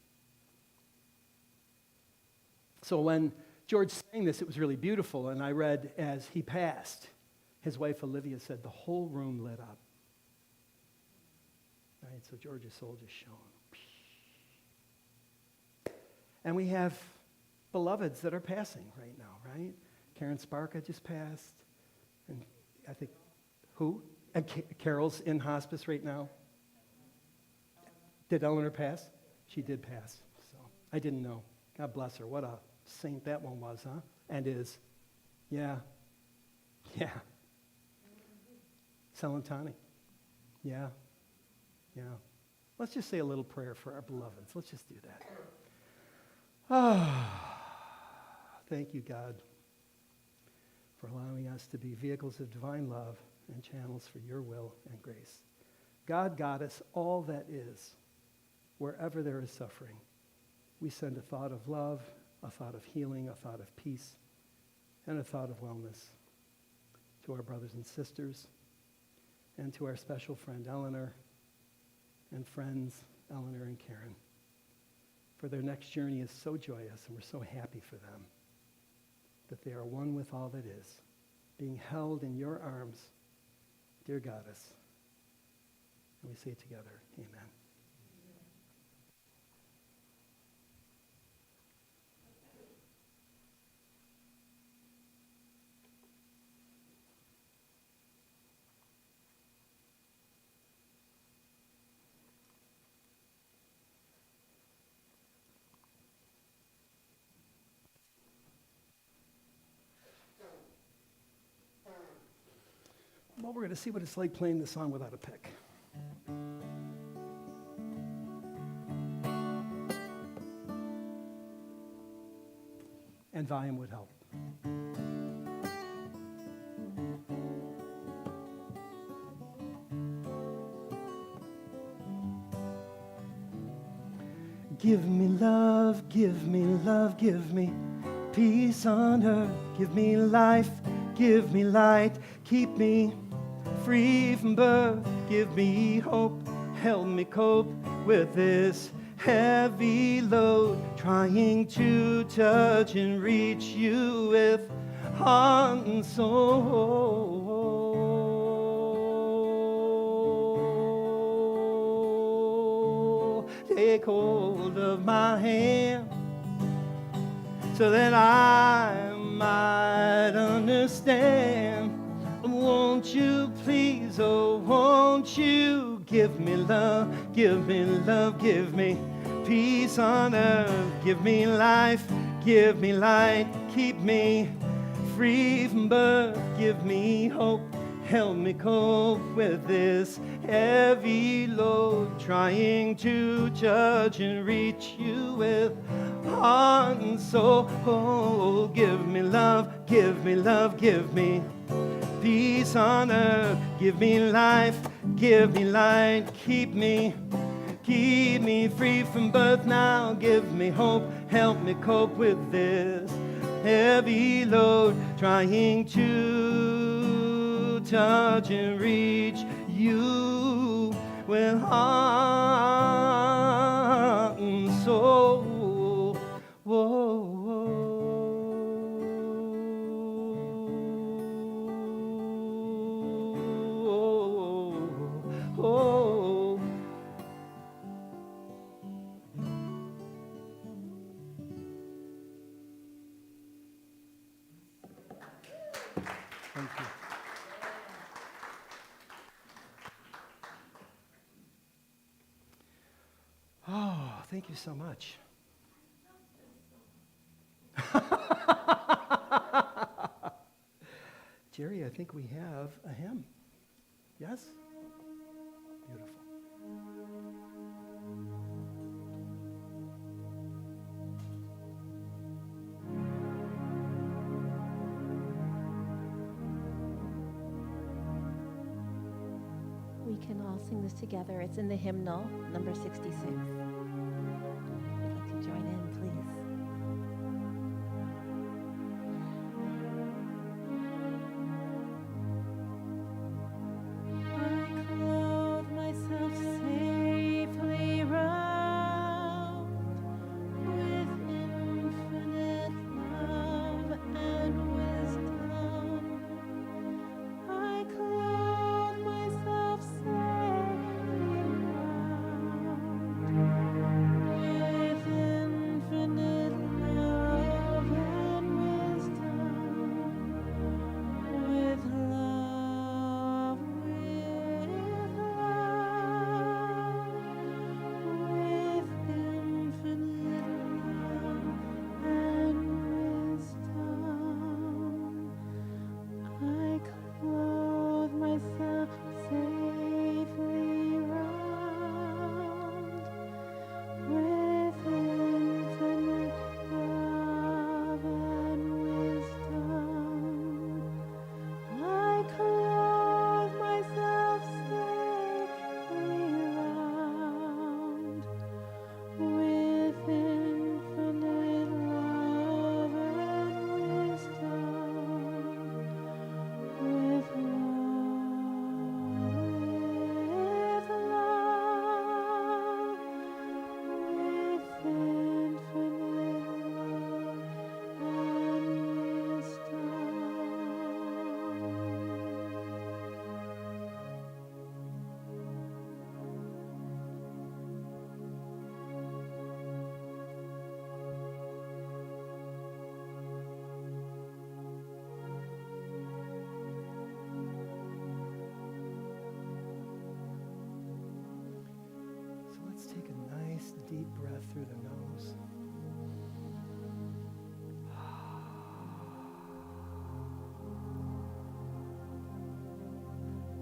So when George sang this, it was really beautiful, and I read as he passed, his wife Olivia said, the whole room lit up. Right, so George's soul just shone. And we have beloveds that are passing right now, right? Karen Sparka just passed, and I think, who? And Carol's in hospice right now. Did Eleanor pass? She did pass, so I didn't know. God bless her. What a saint that one was, huh? And is. Yeah. Yeah. Salentani. Yeah. Yeah. Let's just say a little prayer for our beloveds. Let's just do that. Thank you, God, for allowing us to be vehicles of divine love and channels for your will and grace. God got us all that is, wherever there is suffering. We send a thought of love, a thought of healing, a thought of peace, and a thought of wellness to our brothers and sisters, and to our special friend Eleanor, and friends Eleanor and Karen. For their next journey is so joyous, and we're so happy for them that they are one with all that is, being held in your arms, dear Goddess. And we say together, amen. Well, we're going to see what it's like playing the song without a pick. And volume would help. Give me love, give me love, give me peace on earth, give me life, give me light, keep me free from birth, give me hope, help me cope with this heavy load, trying to touch and reach you with heart and soul. Take hold of my hand so that I might understand. Won't you please, oh, won't you give me love, give me love, give me peace on earth, give me life, give me light, keep me free from birth, give me hope, help me cope with this heavy load, trying to touch and reach you with heart and soul. Give me love, give me love, give me peace on earth, give me life, give me light, keep me free from birth now, give me hope, help me cope with this heavy load, trying to touch and reach you with heart and soul. Whoa, whoa, oh. Thank you. Oh, thank you so much. Jerry, I think we have a hymn. Yes? Beautiful. We can all sing this together. It's in the hymnal, number 66. If you'd like to join in, please. I clothe myself safely round with infinite love and wisdom. I clothe myself safely round with infinite love and wisdom. With love, with infinite love and wisdom. I clothe myself safely round with infinite love and wisdom. I clothe myself safely round with infinite love and wisdom. With So let's take a nice deep breath through the nose.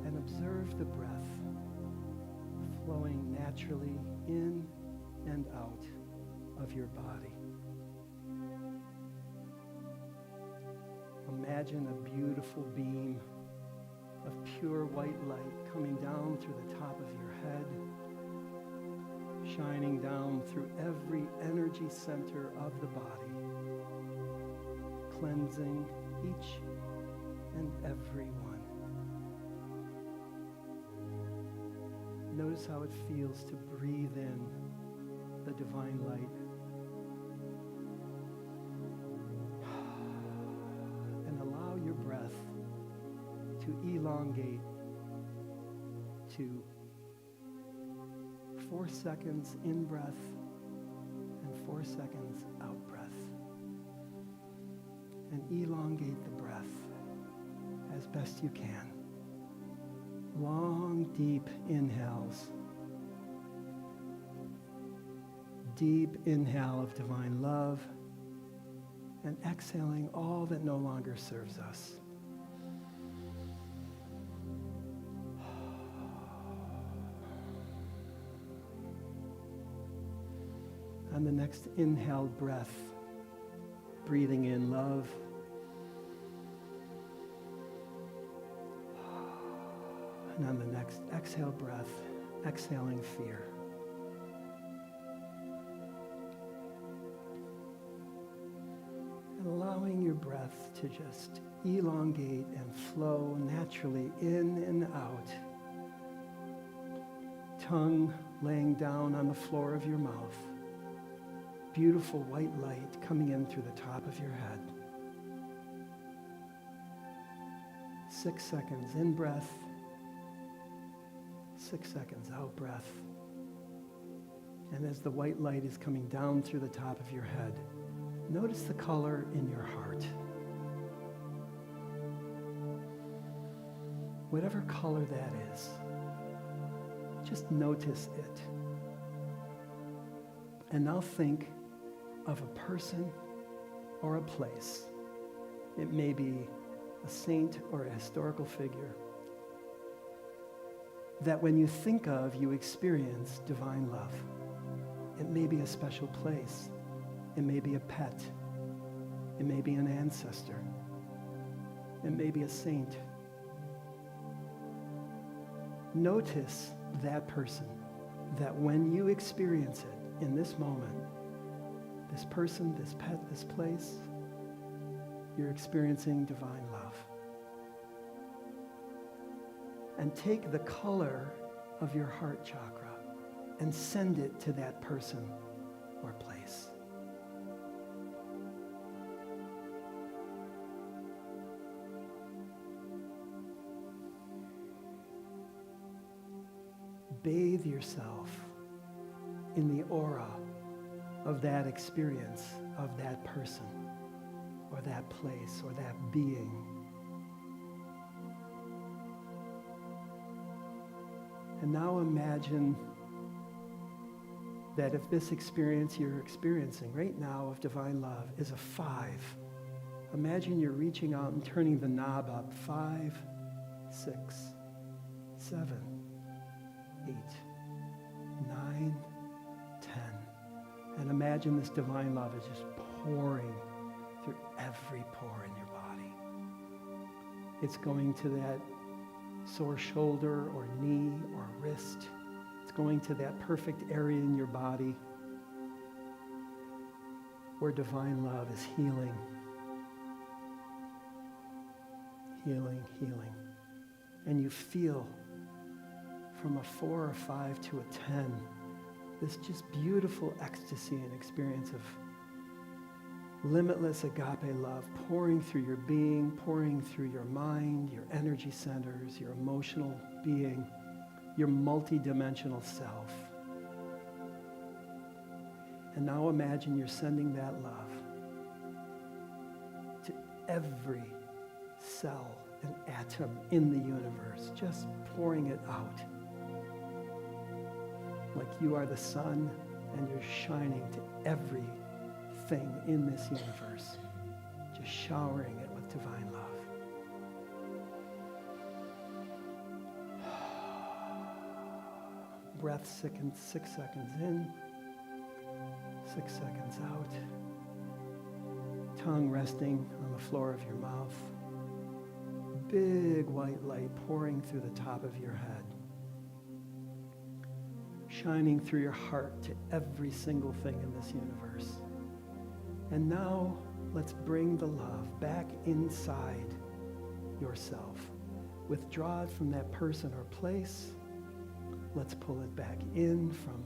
And observe the breath flowing naturally in and out of your body. Imagine a beautiful beam of pure white light coming down through the top of your head, shining down through every energy center of the body, cleansing each and every one. Notice how it feels to breathe in the divine light. And allow your breath to elongate to 4 seconds in breath and 4 seconds out breath. And elongate the breath as best you can. Long, deep inhales. Deep inhale of divine love, and exhaling all that no longer serves us. On the next inhaled breath, breathing in love. And on the next exhale breath, exhaling fear. And allowing breath to just elongate and flow naturally in and out. Tongue laying down on the floor of your mouth. Beautiful white light coming in through the top of your head. 6 seconds in breath. 6 seconds out breath. And as the white light is coming down through the top of your head, notice the color in your heart. Whatever color that is, just notice it. And now think of a person or a place. It may be a saint or a historical figure that when you think of, you experience divine love. It may be a special place. It may be a pet. It may be an ancestor. It may be a saint. Notice that person, that when you experience it in this moment, this person, this pet, this place, you're experiencing divine love. And take the color of your heart chakra and send it to that person or place. Bathe yourself in the aura of that experience, of that person, or that place, or that being. And now imagine that if this experience you're experiencing right now of divine love is a 5, imagine you're reaching out and turning the knob up. 5, 6, 7, 8, 9, 10. And imagine this divine love is just pouring through every pore in your body. It's going to that sore shoulder or knee or wrist. It's going to that perfect area in your body where divine love is healing. Healing, healing. And you feel from a 4 or 5 to a 10, this just beautiful ecstasy and experience of limitless agape love pouring through your being, pouring through your mind, your energy centers, your emotional being, your multidimensional self. And now imagine you're sending that love to every cell and atom in the universe, just pouring it out. Like you are the sun and you're shining to everything in this universe, just showering it with divine love. Breath 6 seconds in, 6 seconds out. Tongue resting on the floor of your mouth. Big white light pouring through the top of your head. Shining through your heart to every single thing in this universe. And now let's bring the love back inside yourself. Withdraw it from that person or place. Let's pull it back in from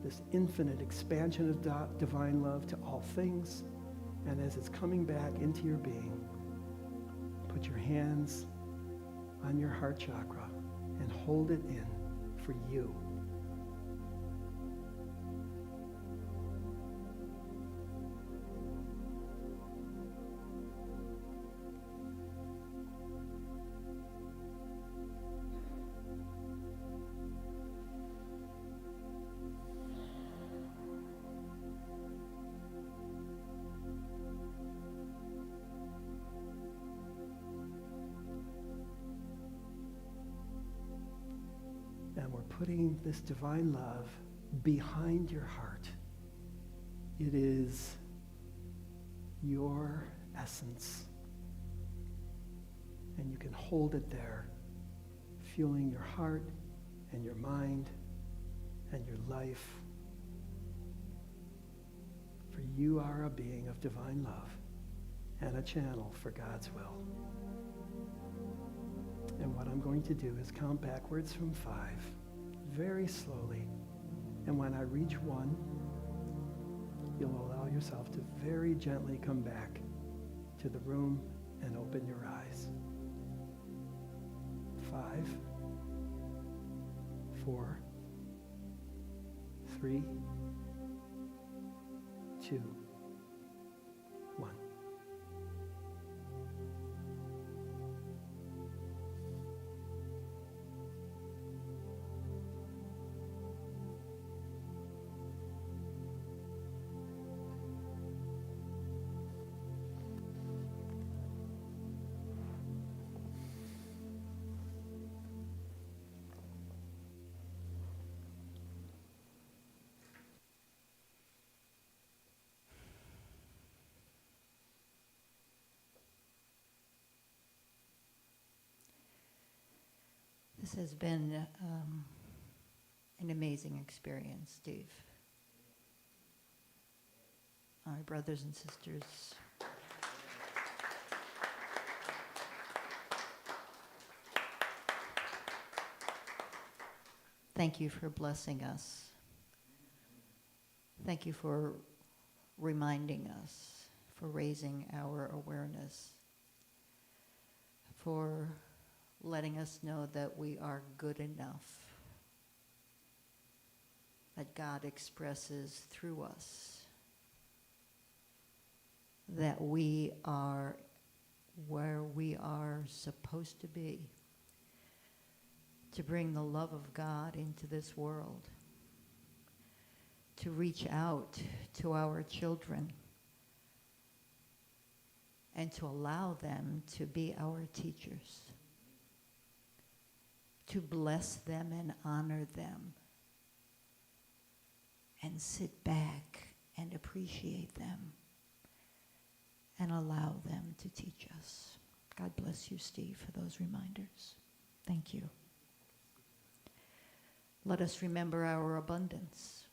this infinite expansion of divine love to all things. And as it's coming back into your being, put your hands on your heart chakra and hold it in for you. And we're putting this divine love behind your heart. It is your essence. And you can hold it there, fueling your heart and your mind and your life. For you are a being of divine love. and a channel for God's will. And what I'm going to do is count backwards from 5, very slowly. And when I reach 1, you'll allow yourself to very gently come back to the room and open your eyes. 5, 4, 3, 2, 1. This has been an amazing experience, Steve. All right, brothers and sisters. Thank you for blessing us. Thank you for reminding us, for raising our awareness, for letting us know that we are good enough, that God expresses through us, that we are where we are supposed to be, to bring the love of God into this world, to reach out to our children, and to allow them to be our teachers, to bless them and honor them, and sit back and appreciate them, and allow them to teach us. God bless you, Steve, for those reminders. Thank you. Let us remember our abundance.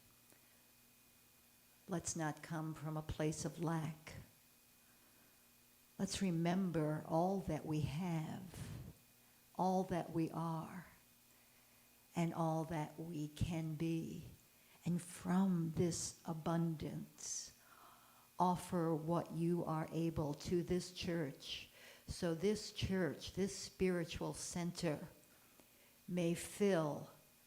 Let's not come from a place of lack. Let's remember all that we have, all that we are, and all that we can be. And from this abundance, offer what you are able to this church, so this church, this spiritual center, may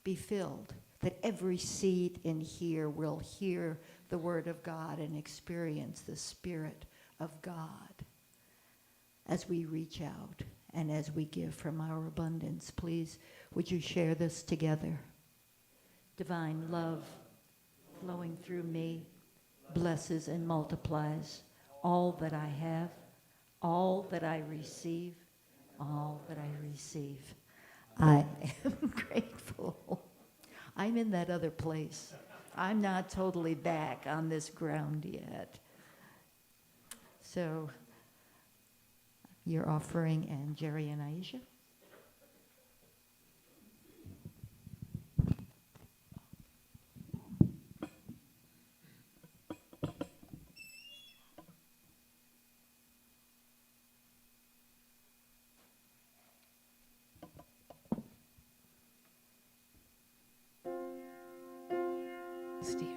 be filled, that every seat in here will hear the word of God and experience the Spirit of God as we reach out and as we give from our abundance. Please, would you share this together? Divine love flowing through me blesses and multiplies all that I have, all that I receive, all that I receive. I am grateful. I'm in that other place. I'm not totally back on this ground yet. So, your offering, and Jerry and Aisha. Steve.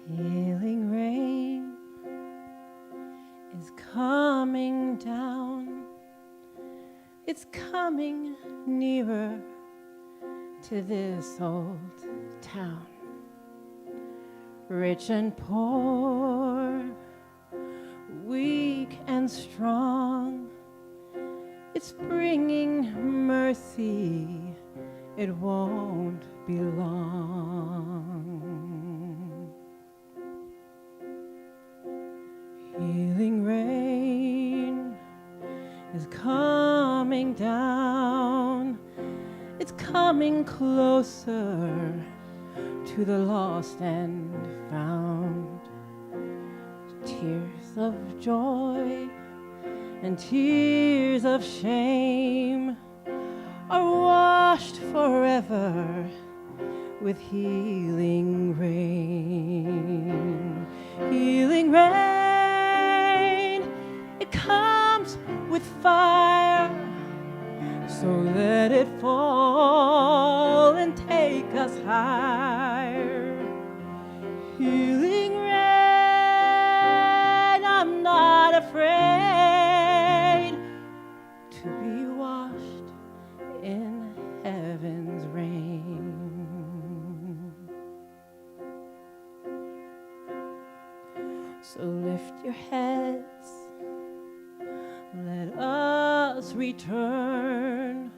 Healing rain is coming down. It's coming nearer to this old town. Rich and poor, weak and strong. It's bringing mercy. It won't be long. Healing rain is coming down. It's coming closer to the lost and found. Tears of joy and tears of shame are washed forever with healing rain. Healing rain, it comes with fire. So let it fall and take us higher. Healing rain, I'm not afraid to be washed in heaven's rain. So lift your heads, let us return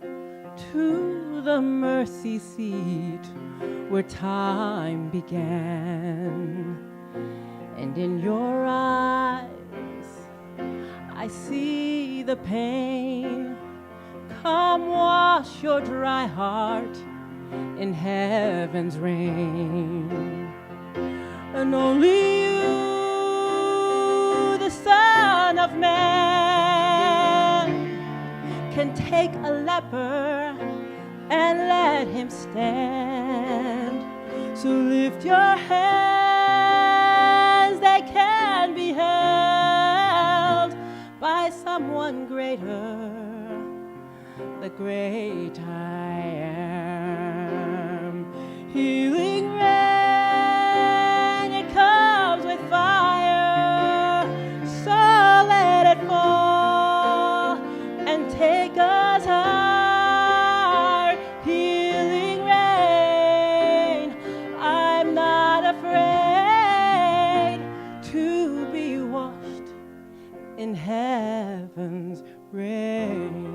to the mercy seat where time began. And in your eyes, I see the pain. Come wash your dry heart in heaven's rain. And only you, the Son of Man, can take a leper and let him stand. So lift your hands, they can be held by someone greater, the great I am. Healing rain, it comes with fire, so let it fall and take us higher. Healing rain, I'm not afraid to be washed in heaven's rain.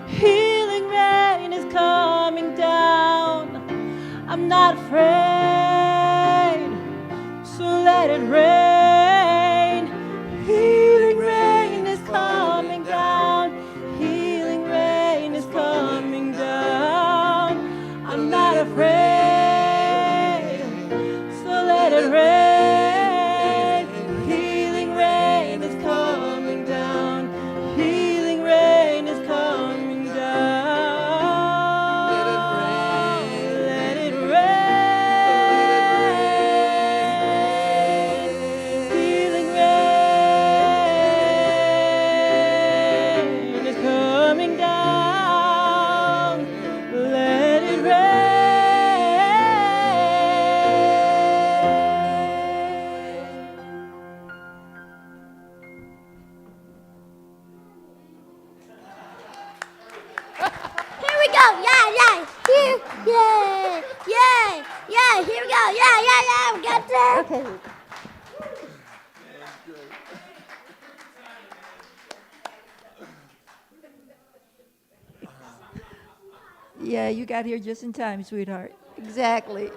Healing rain is coming down. I'm not afraid, so let it rain. Healing rain is coming down. Healing rain is coming down. I'm not afraid, so let it rain. Healing rain is coming down. Healing rain is coming down. Let it rain. Healing rain is coming down. Let it rain. Here we go. Yeah, yeah. Here, yeah, yeah, yeah. Here we go. Yeah, yeah, yeah. We got that. Okay. Yeah, you got here just in time, sweetheart. Exactly.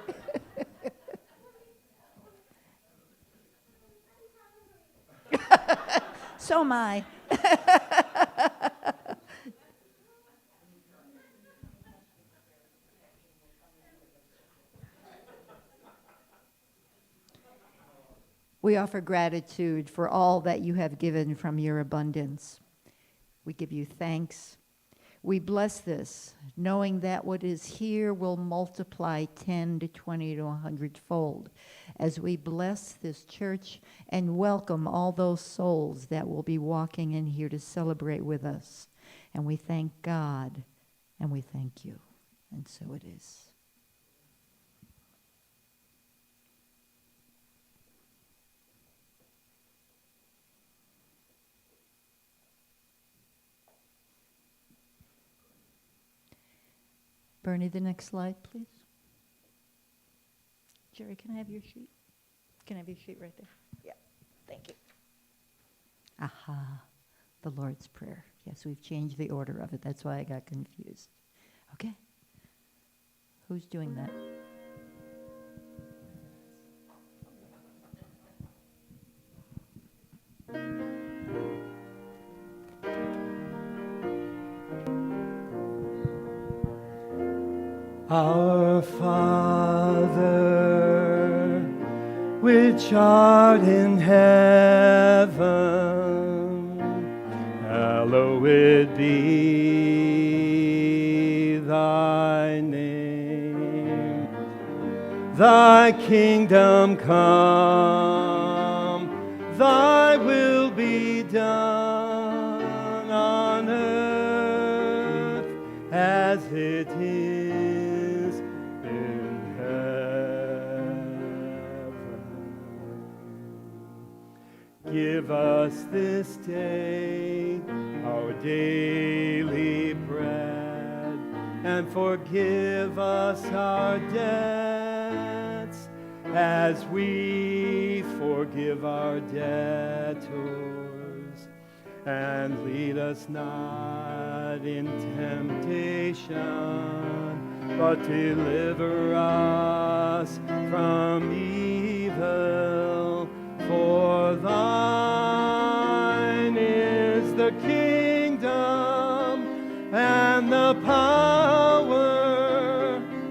So am I. We offer gratitude for all that you have given from your abundance. We give you thanks. We bless this, knowing that what is here will multiply 10 to 20 to 100-fold as we bless this church and welcome all those souls that will be walking in here to celebrate with us. And we thank God and we thank you. And so it is. Bernie, the next slide, please. Jerry, can I have your sheet? Can I have your sheet right there? Yeah, thank you. Aha, the Lord's Prayer. Yes, we've changed the order of it. That's why I got confused. Okay. Who's doing that? Our Father, which art in heaven, hallowed be thy name. Thy kingdom come, thy will be done on earth as it is in heaven. Give us this day our daily bread, and forgive us our debts as we forgive our debtors. And lead us not in temptation, but deliver us from evil. For thine is the kingdom and the power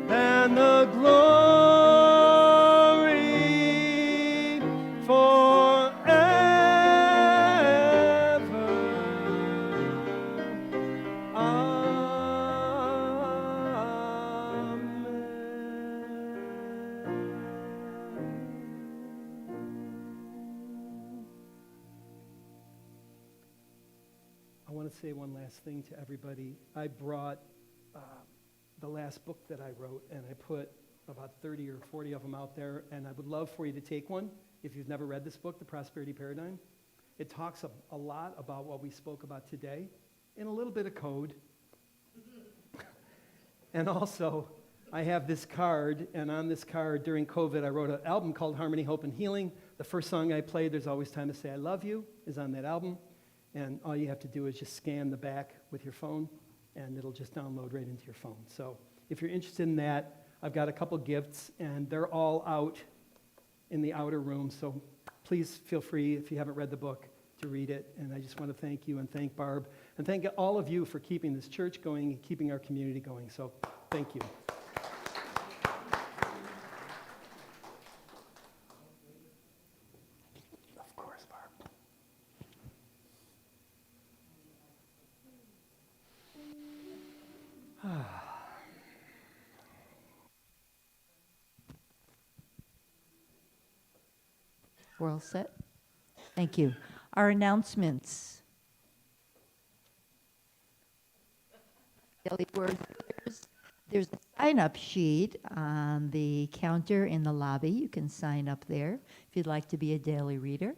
and the glory forever. Amen. I want to say one last thing to everybody. I brought the last book that I wrote, and I put about 30 or 40 of them out there, and I would love for you to take one if you've never read this book, The Prosperity Paradigm. It talks a lot about what we spoke about today in a little bit of code. And also, I have this card, and on this card during COVID, I wrote an album called Harmony, Hope, and Healing. The first song I played, There's Always Time to Say I Love You, is on that album. And all you have to do is just scan the back with your phone, and it'll just download right into your phone. So if you're interested in that, I've got a couple gifts, and they're all out in the outer room. So please feel free, if you haven't read the book, to read it. And I just want to thank you and thank Barb and thank all of you for keeping this church going and keeping our community going. So thank you. Of course, Barb. We're all set? Thank you. Our announcements. Daily Word. There's a sign-up sheet on the counter in the lobby. You can sign up there if you'd like to be a daily reader.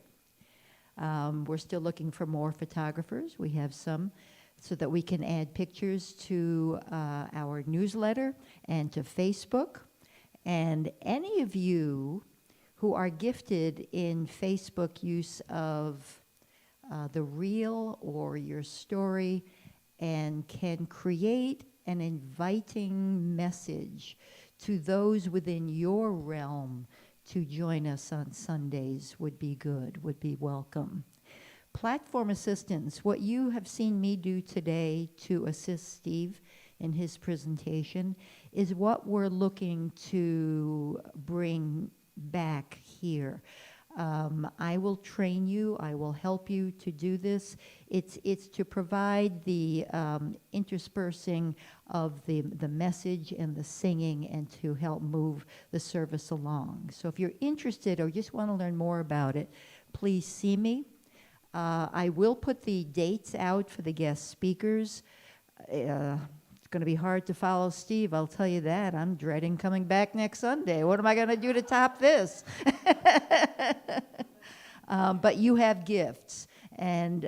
We're still looking for more photographers. We have some so that we can add pictures to our newsletter and to Facebook. And any of you who are gifted in Facebook use of the reel or your story and can create an inviting message to those within your realm to join us on Sundays would be good, would be welcome. Platform assistance, what you have seen me do today to assist Steve in his presentation is what we're looking to bring back here. I will train you. I will help you to do this. It's to provide the interspersing of the message and the singing and to help move the service along. So if you're interested or just want to learn more about it, please see me. I will put the dates out for the guest speakers. It's going to be hard to follow Steve, I'll tell you that. I'm dreading coming back next Sunday. What am I going to do to top this? But you have gifts, and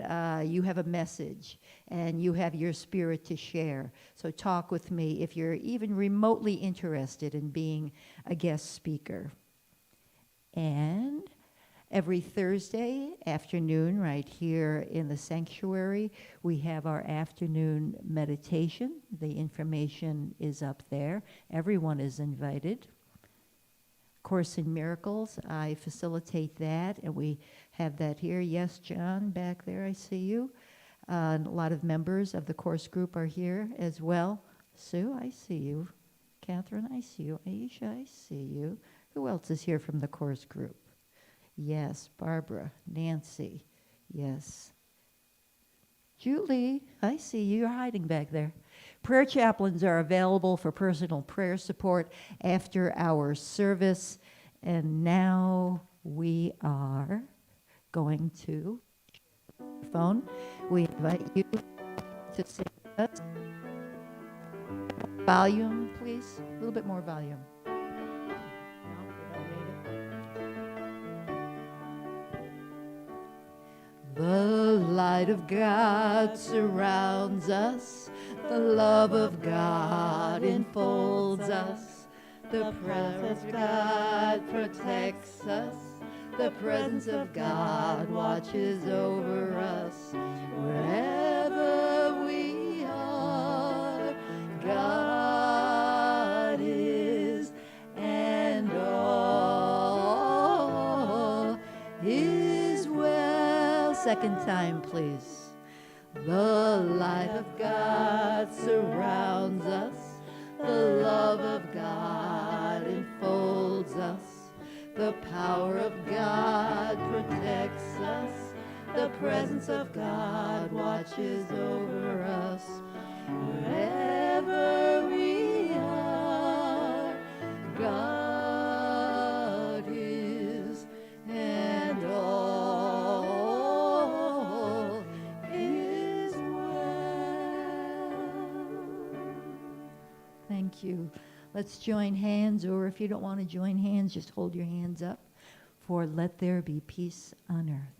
you have a message, and you have your spirit to share. So talk with me if you're even remotely interested in being a guest speaker. And every Thursday afternoon, right here in the sanctuary, we have our afternoon meditation. The information is up there. Everyone is invited. Course in Miracles, I facilitate that, and we have that here. Yes, John, back there, I see you. A lot of members of the course group are here as well. Sue, I see you. Catherine, I see you. Aisha, I see you. Who else is here from the course group? Yes, Barbara, Nancy, yes. Julie, I see you. You're hiding back there. Prayer chaplains are available for personal prayer support after our service. And now we are going to phone. We invite you to sing with us. Volume, please. A little bit more volume. The light of God surrounds us. The love of God enfolds us. The presence of God protects us. The presence of God watches over us. Wherever we are, God is, and all is well. Second time, please. The light of God surrounds us. The love of God enfolds us. The power of God protects us. The presence of God watches over us. Wherever we are, God is, and all is well. Thank you. Let's join hands, or if you don't want to join hands, just hold your hands up for Let There Be Peace on Earth.